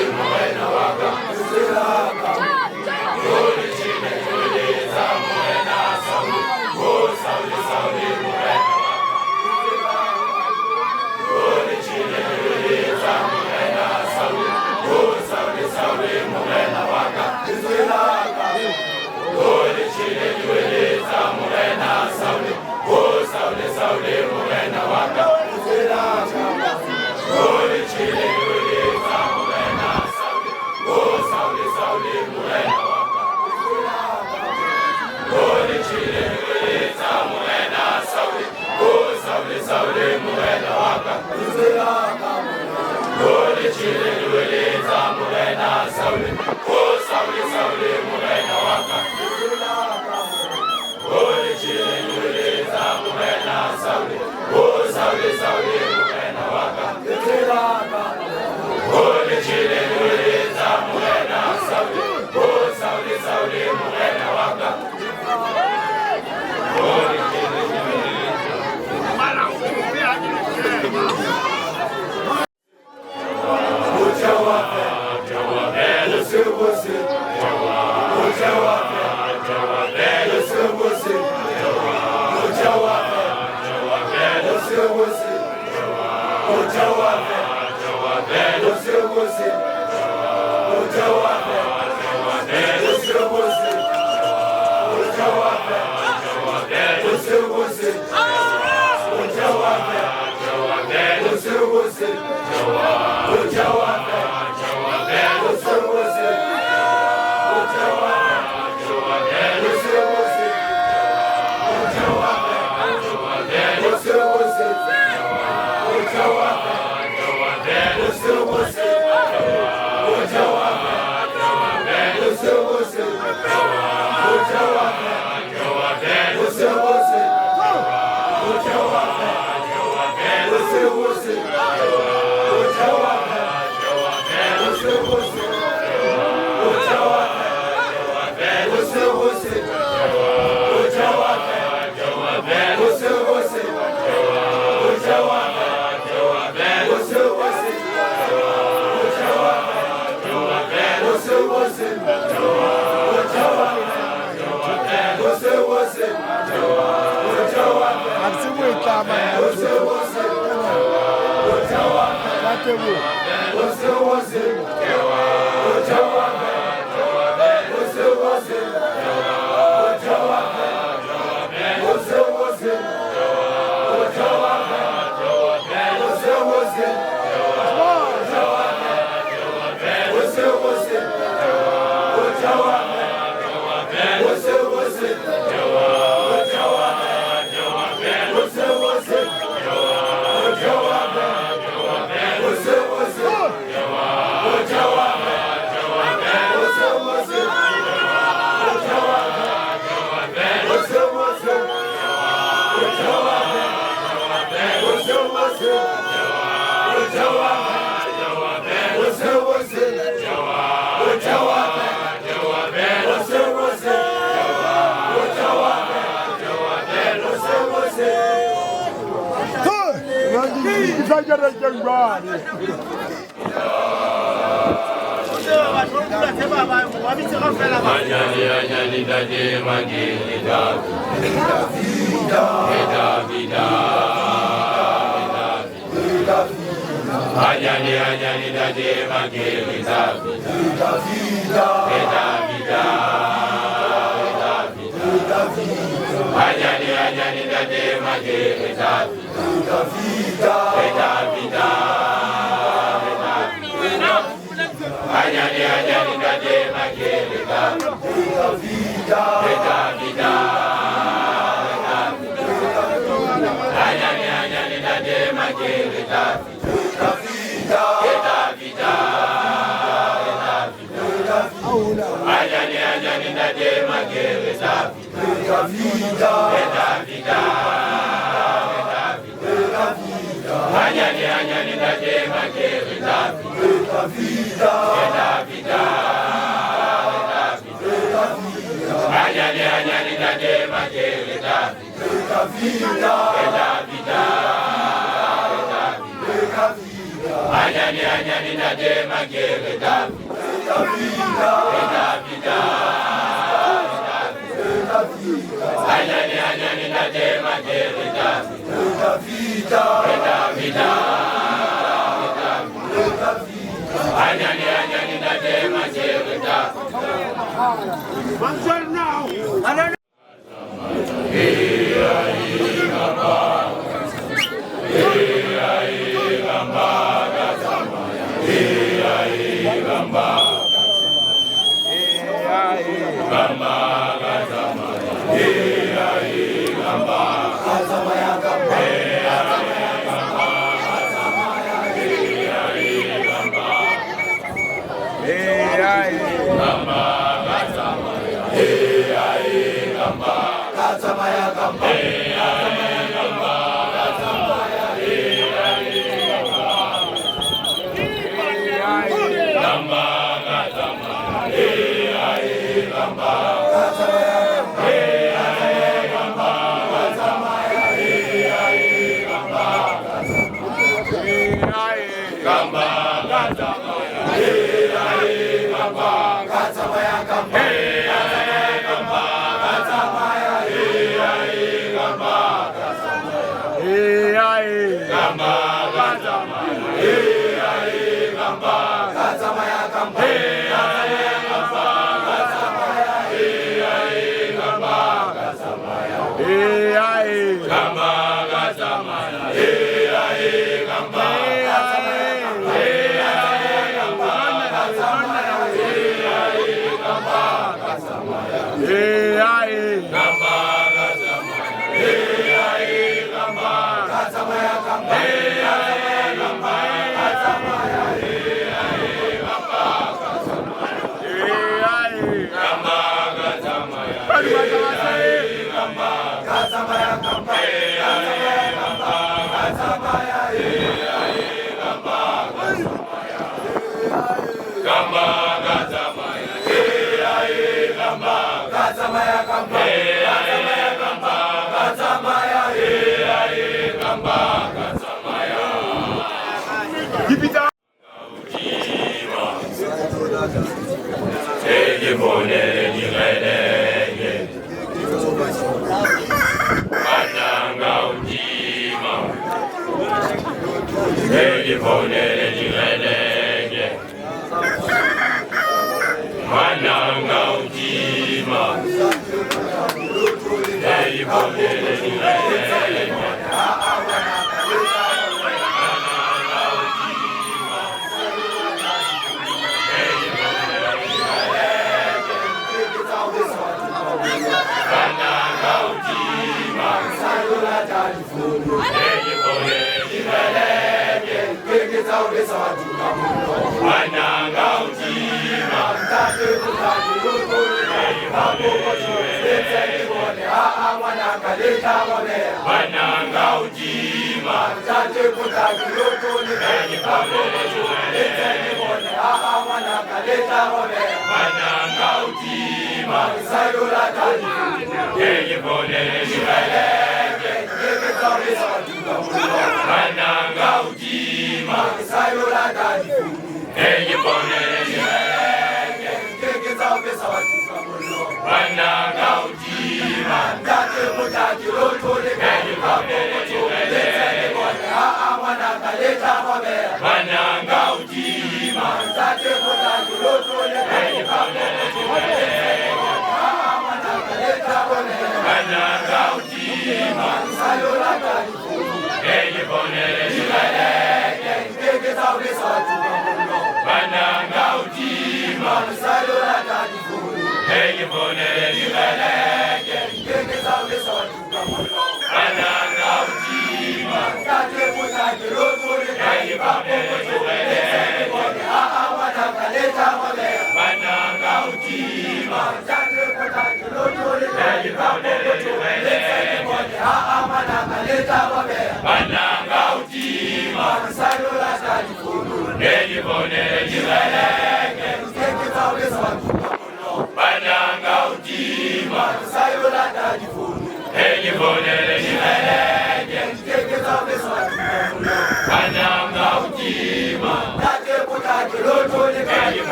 Gamba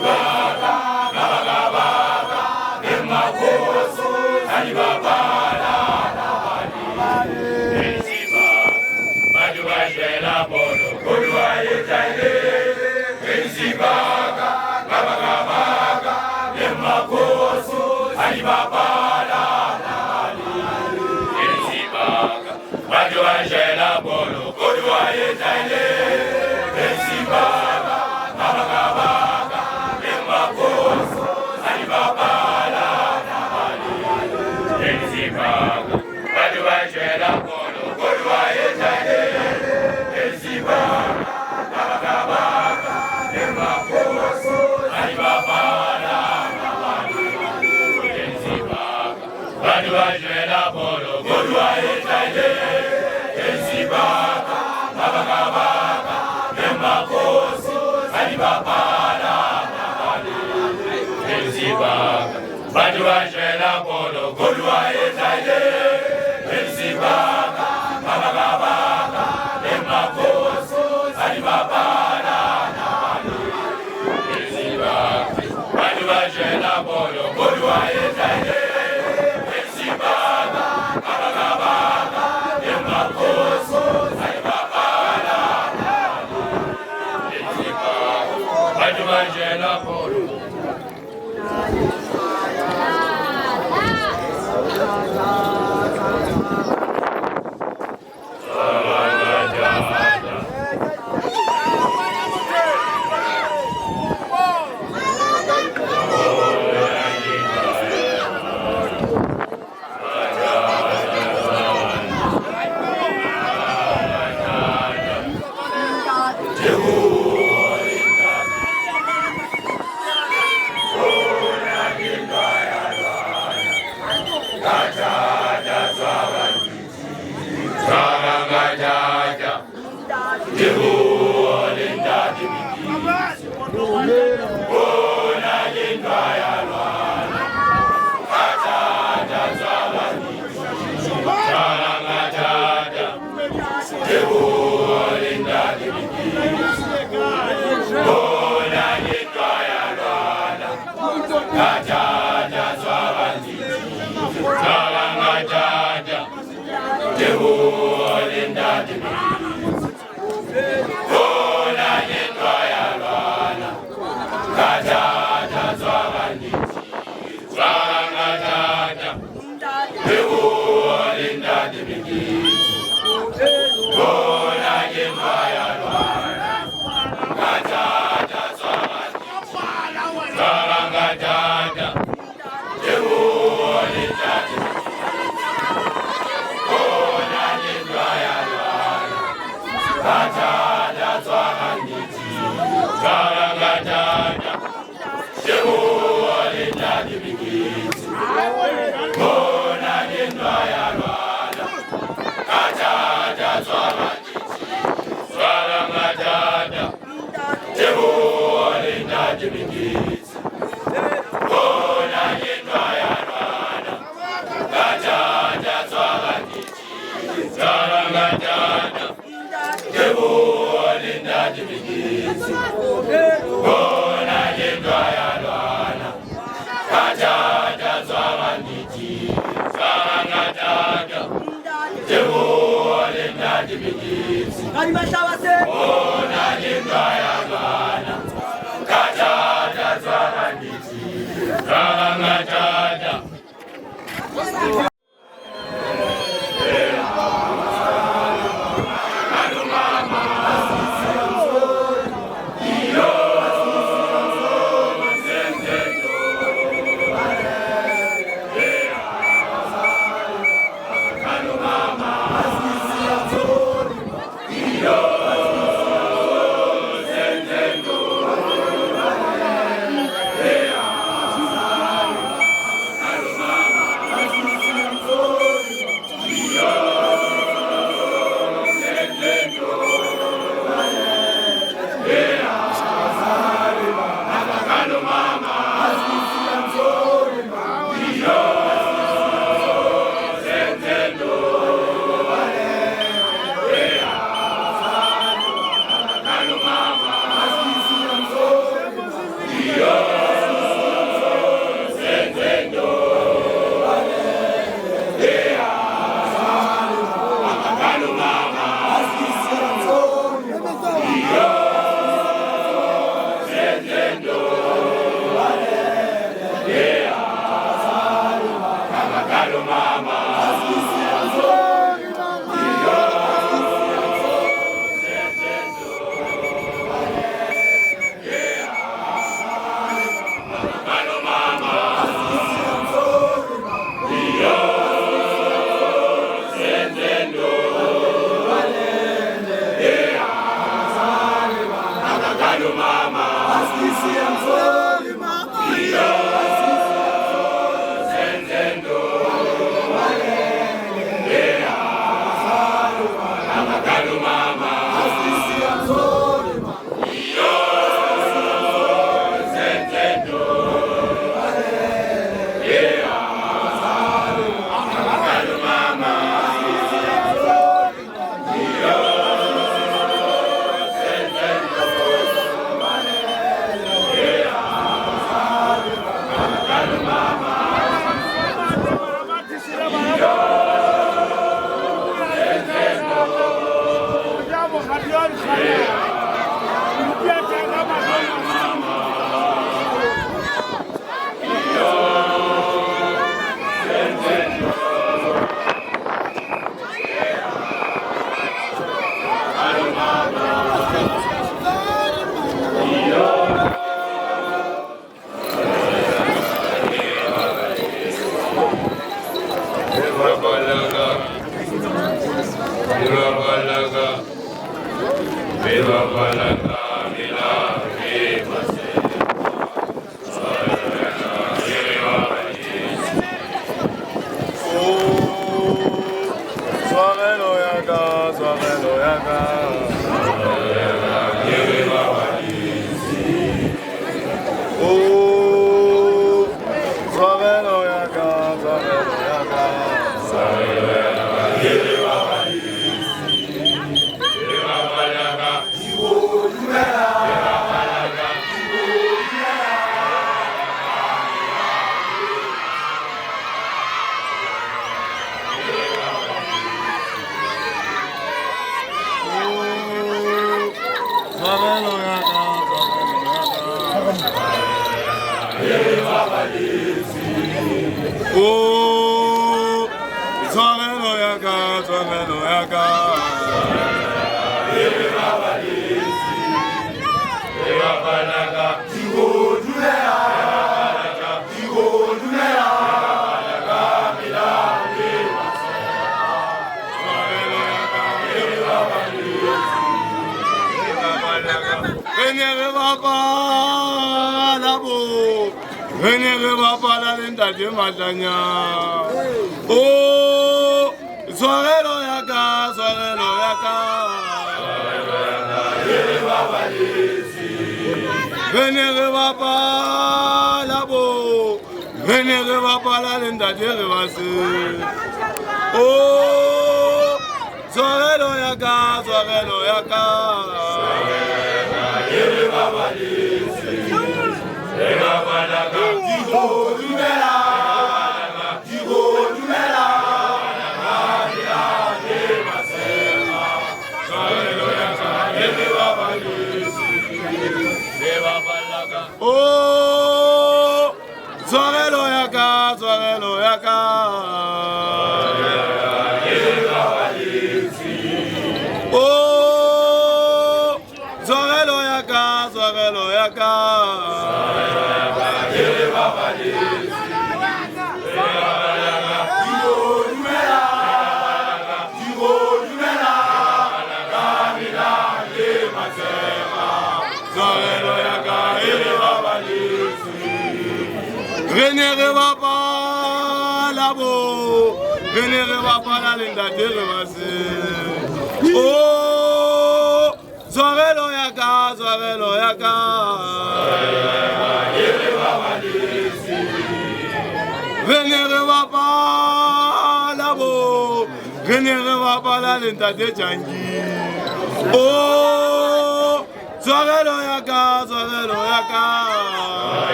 Yo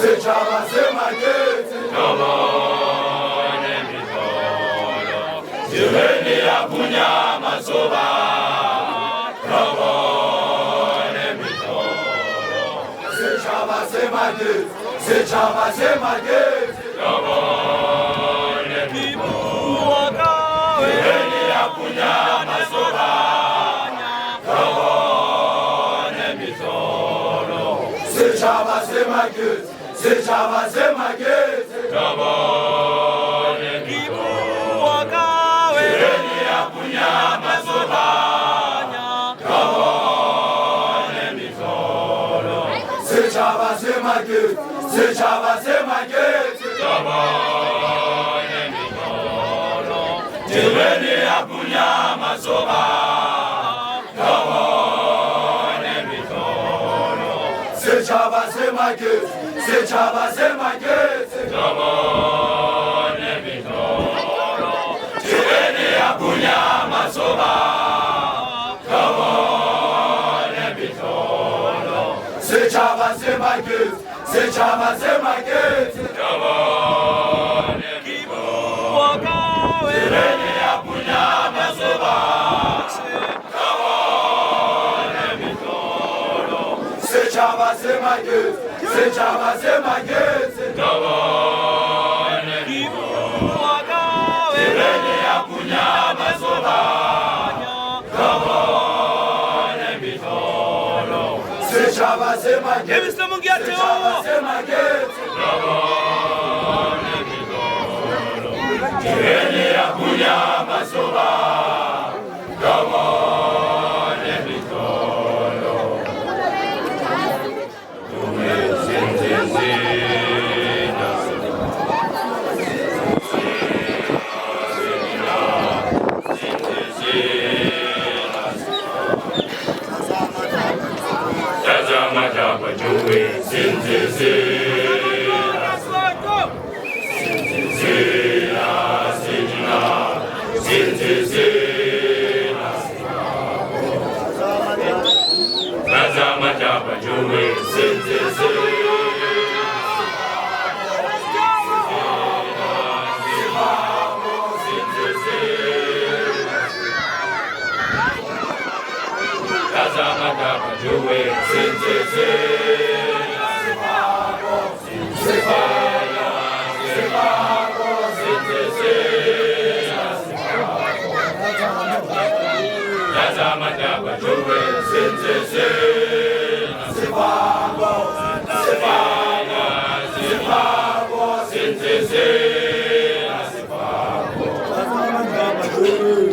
setšhaba se maketse Tobone Mitholo Terene ya punya masoba Tobone Mitholo setšhaba se maketse Tobone Mitholo Terene ya punya masoba Tobone Mitholo setšhaba se maketse Tobone Mitholo Terene ya punya masoba Tobone Mitholo setšhaba se maketse Tobone Mitholo Terene ya punya masoba Tobone Mitholo setšhaba se maketse Tobone Mitholo Terene ya punya masoba Tobone Mitholo setšhaba se maketse Tobone Mitholo Terene ya punya masoba Tobone Mitholo setšhaba se maketse Tobone Mitholo Terene ya punya masoba Tobone Mitholo setšhaba se maketse Tobone Mitholo Terene ya punya masoba Tobone Mitholo Tazama japa juwe sinzizina Tazama japa juwe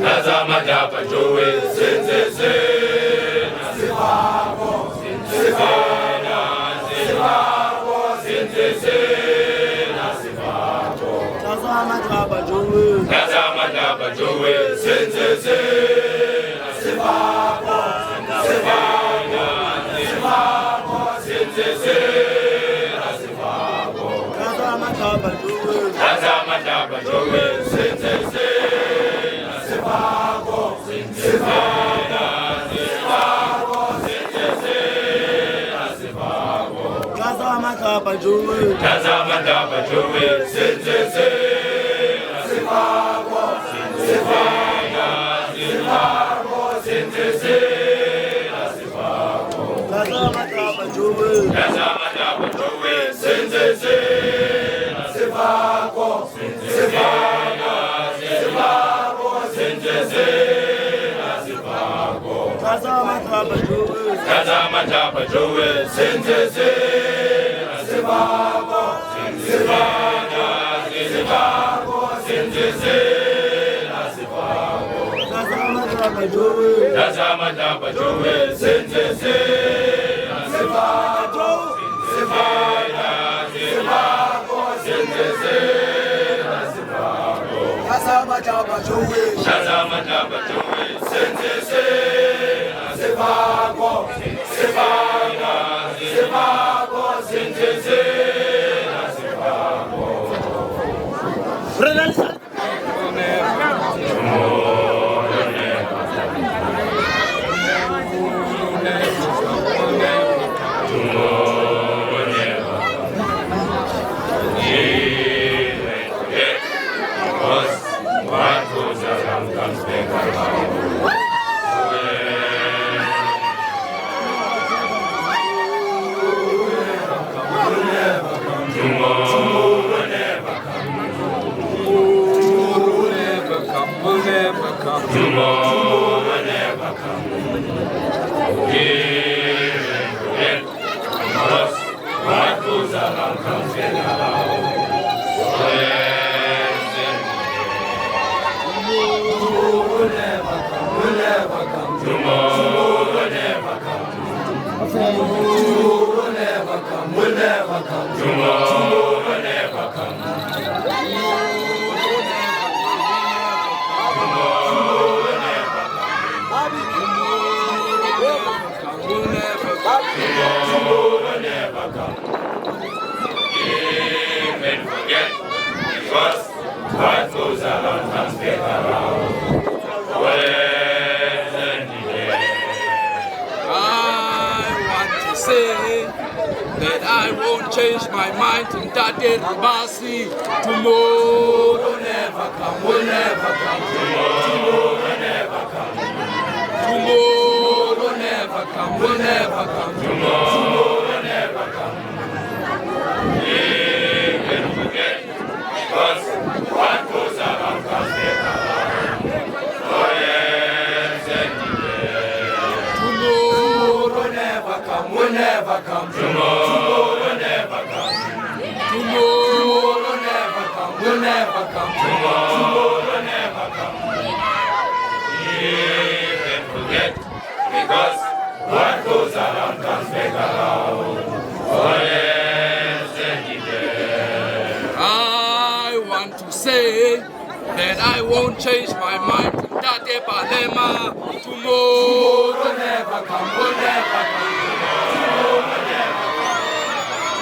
Tazama japa juwe Tazama japa juwe Tazama japa juwe Tazama japa juwe Tazama japa juwe Tazama japa juwe Tazama japa juwe Tazama japa juwe Tazama japa juwe Tazama japa juwe Tazama japa juwe Tomorrow will never come. Give and forget. Because what goes around comes back around. Tomorrow will never come. Will never come. Tomorrow will never come. Tomorrow will never come. Will never come. Tomorrow will never come. Tomorrow will never come. Give and forget. Because what goes around comes back around. I want to say that I won't change my mind in that Ribasi. Tomorrow will never come, will never come. Tomorrow will never come. Tomorrow will never come, will never come. Tomorrow will never come. Live and forget. Because what goes around comes back around. Oh yes, and Tomorrow will never come, will never come. tomorrow will never come. Tomorrow will never come, will never come. Tomorrow will never come. Live and forget. Because what goes around comes back around. Oh yes, and I want to say that I won't change my mind in that Balema. Tomorrow will never come, will never come.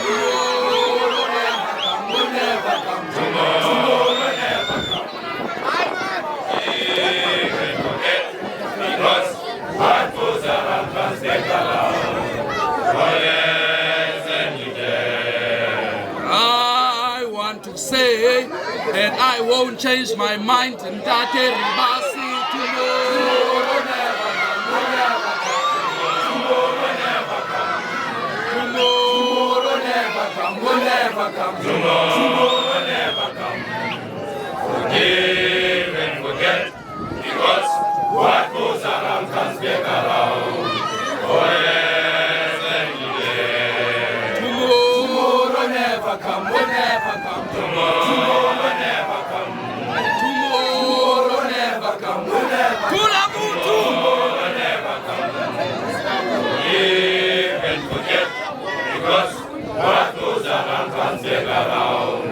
Tomorrow will never come, will never come. Tomorrow will never come. Live and forget. Because what goes around comes back around. Oh yes, and I want to say that I won't change my mind in that Ribasi. Tomorrow will never come, will never come. Tomorrow will never come, will never come. tomorrow will never come. Forgive and forget. Because what goes around comes back around. Oh yes, and Tomorrow never come, will never come. tomorrow will never come. Tomorrow never come, will never come. Kula mutu. Live and forget. Because what goes around comes back around.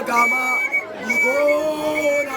Gama, Ligona.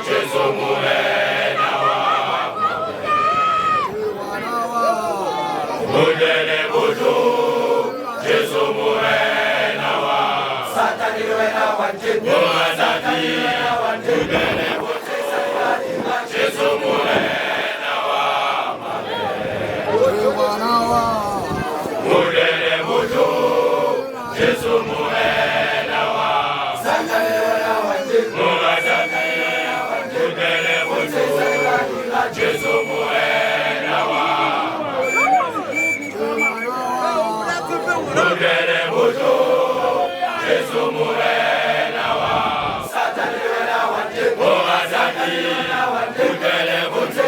Jesu Morena wa Mudele Budu Jesu Morena wa Satani wena wa Jesu Mudele Budu Jesu Morena wa Mudele Budu Jesu Morena wa Satani wena wa Jesu Mudele Budu Jesu Morena wa Mudele Budu Jesu Morena wa Satani wena wa Jesu Mudele Budu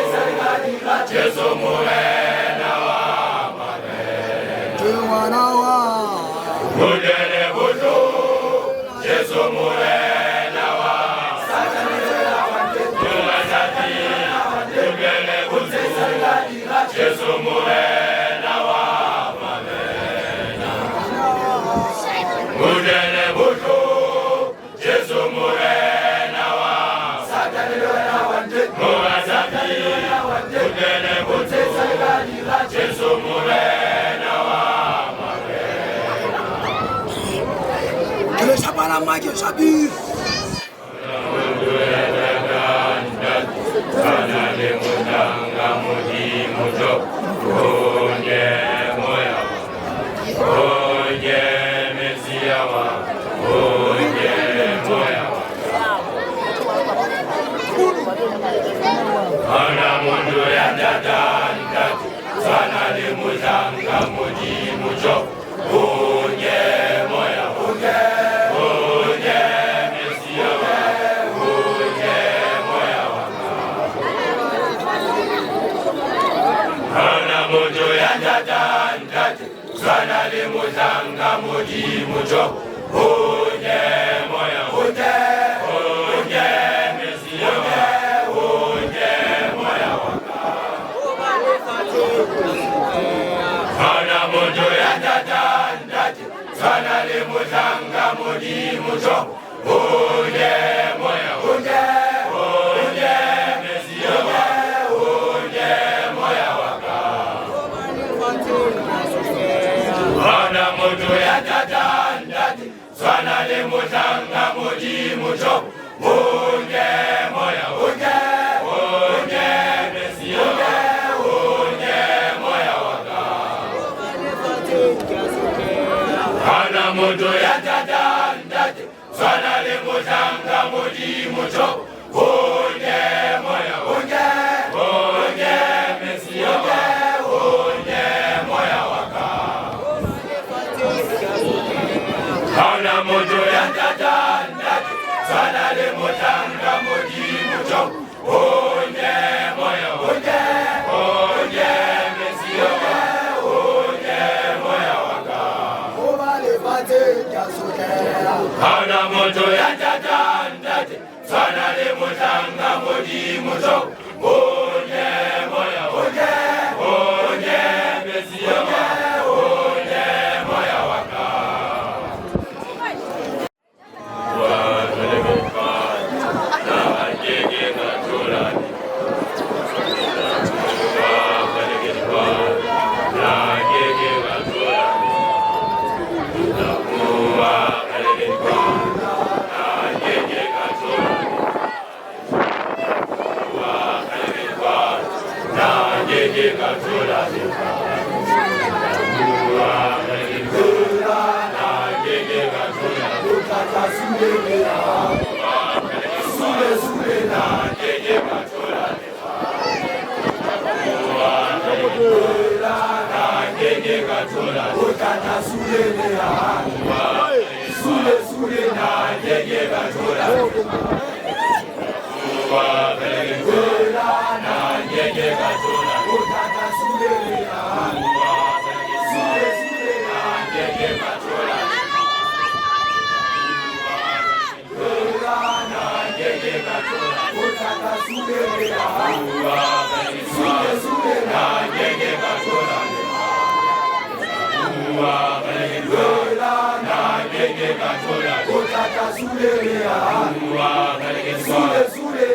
Jesu Morena wa Mudele Budu Jesu Morena wa Satani wena wa Mudele Budu Jesu Morena wa Mudele Budu Jesu Morena wa Satani wena wa Mudele Budu Jesu Morena wa Le sabana maji sabi. Sana le mudanga mudi mujo onye moya onye mesia wa onye moya ana mundu ya dadanda sana le mudanga mudi mujo onye moya onye mesia wa onye moya ana mundu ya dadanda sana le mudanga mudi mujo onye moya onye mesia wa onye moya ana mundu ya dadanda sana le mudanga mudi mujo onye moya onye mesia wa onye moya ana mundu ya dadanda sana le mudanga mudi mujo onye moya onye mesia wa onye moya ana mundu ya dadanda sana le mudanga mudi mujo onye moya onye mesia wa onye moya ana mundu ya dadanda sana le mudanga mudi mujo onye moya onye mesia wa onye moya ana mundu ya dadanda sana le mudanga mudi mujo onye moya onye mesia wa onye moya Sule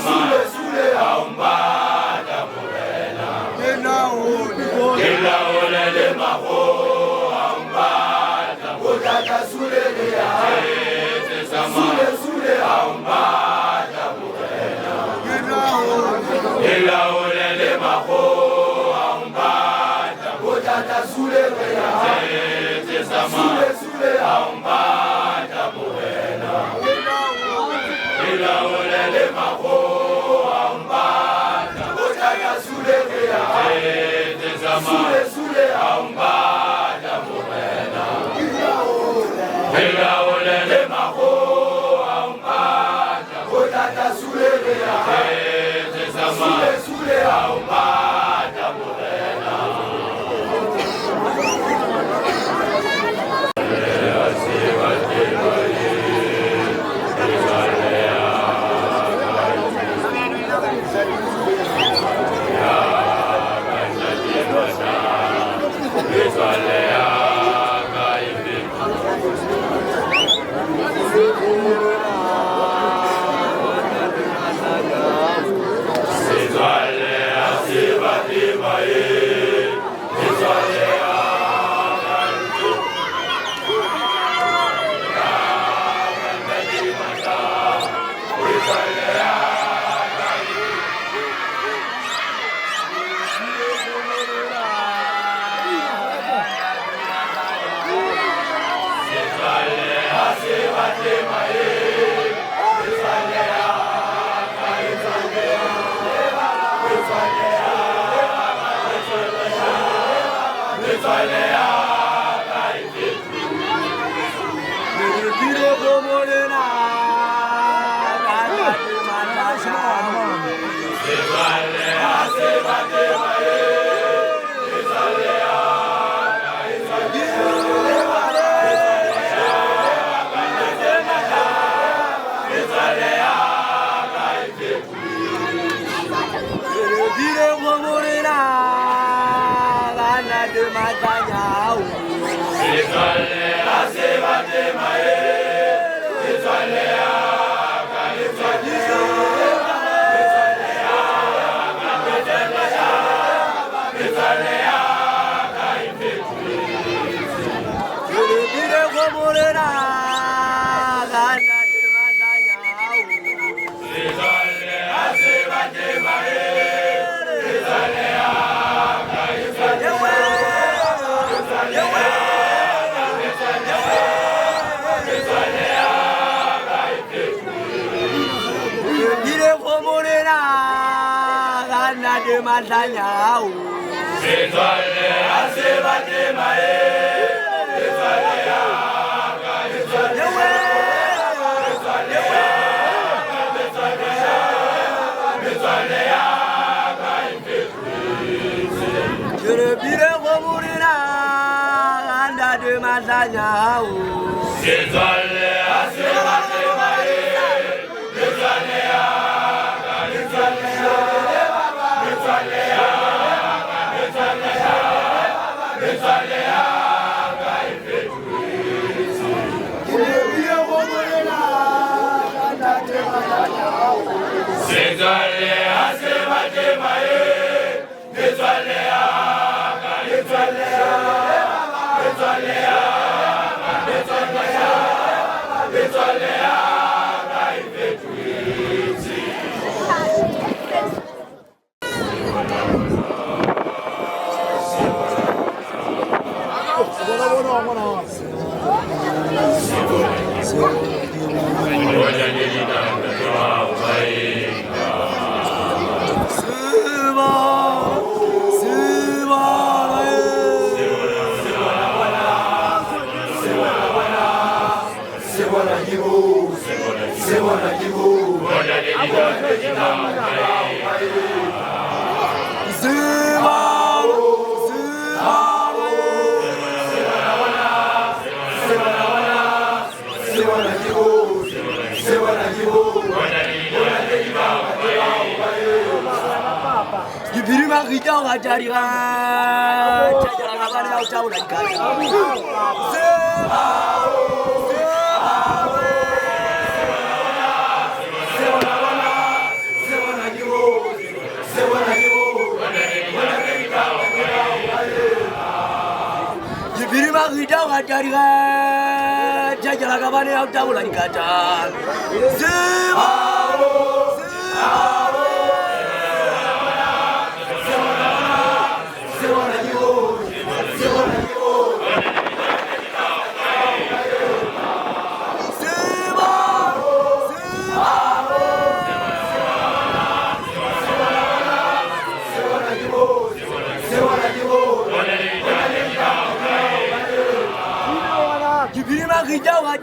Sule,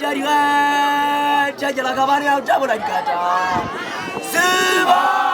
jariga jajala kabani au jabula dikata Sibao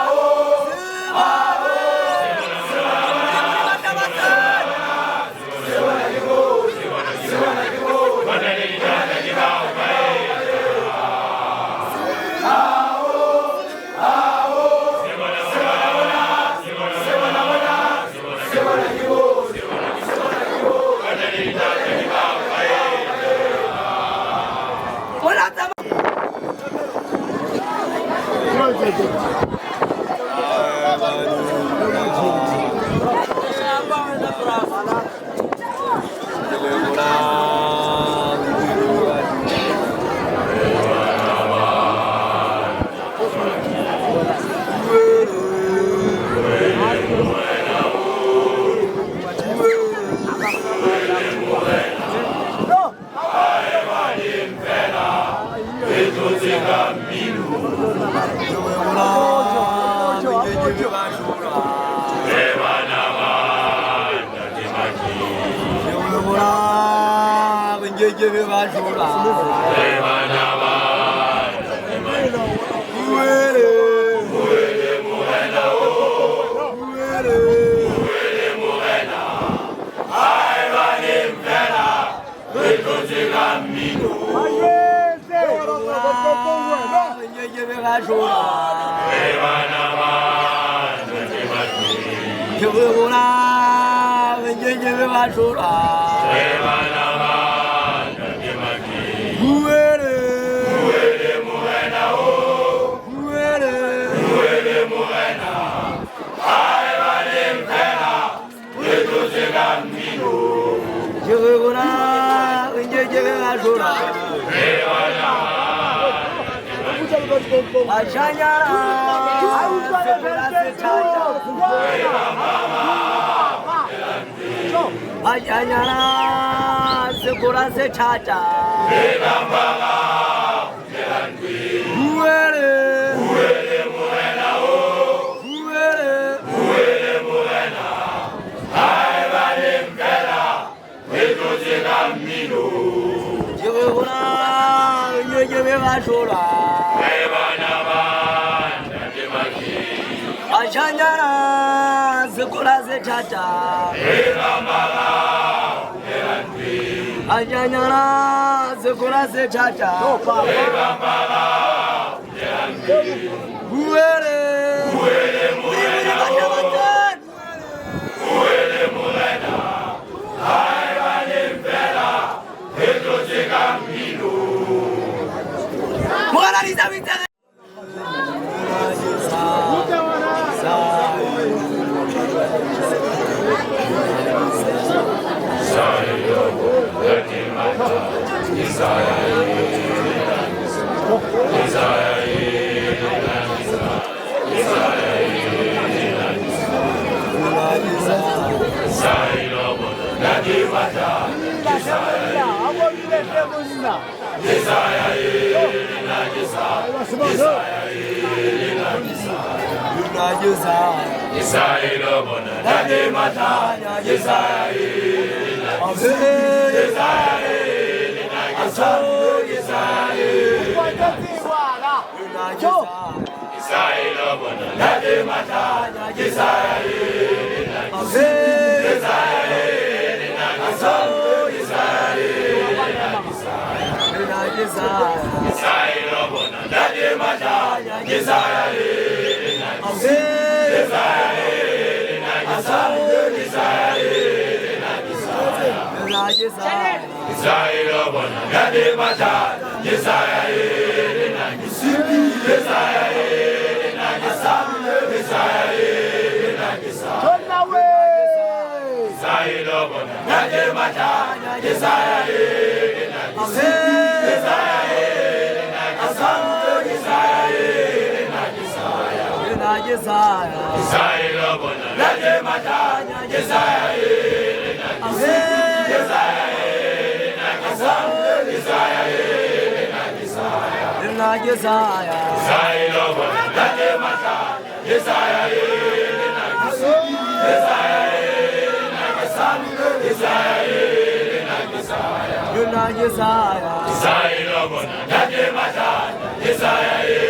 Yesaya. Yesaya bona dade matanya. Yesaya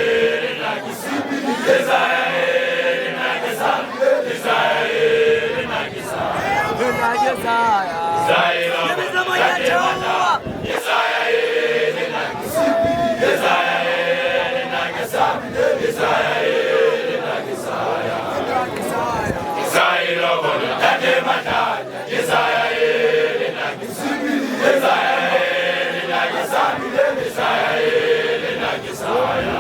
na kisibi. Yesaya na kisami. Yesaya na kisaya. Yesaya. Yesaya bona dade matanya. Yesaya na kisibi. Yesaya na kisami. Yesaya na kisaya. Yesaya bona dade matanya. Yesaya na kisibi. Yesaya na kisami. Yesaya na kisaya.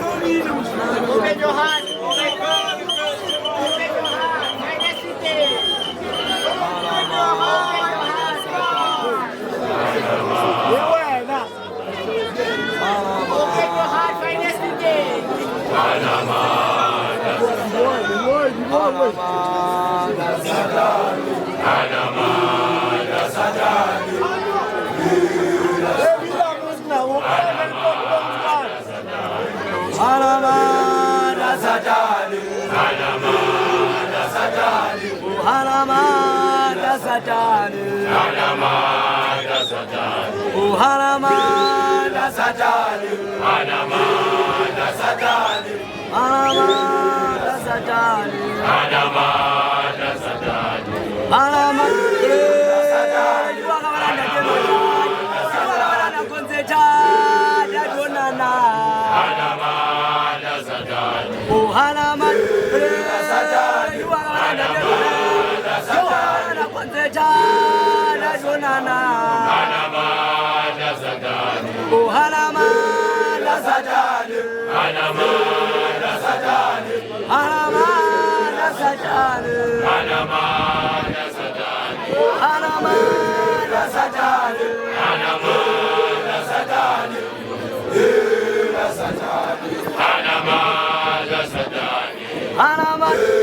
Open your heart. Open your heart. Open your heart. Finest today. Open your heart. Open your heart. Finest today. Haramada Satani. Haramada Satani. Haramada Satani. Haramada Satani. Haramada Satani. Haramada Satani. Haramada Satani. Haramada Satani. Haramada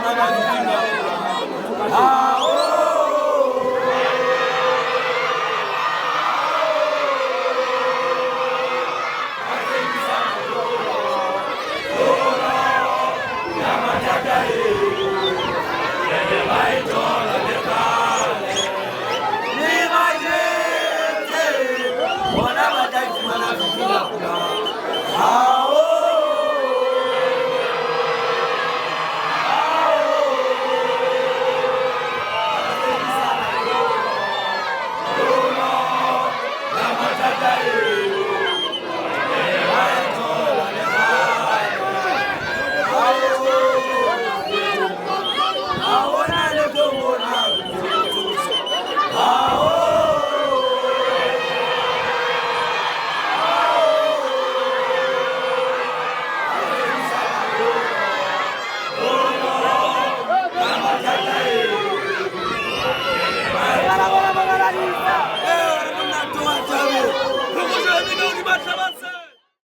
Mama,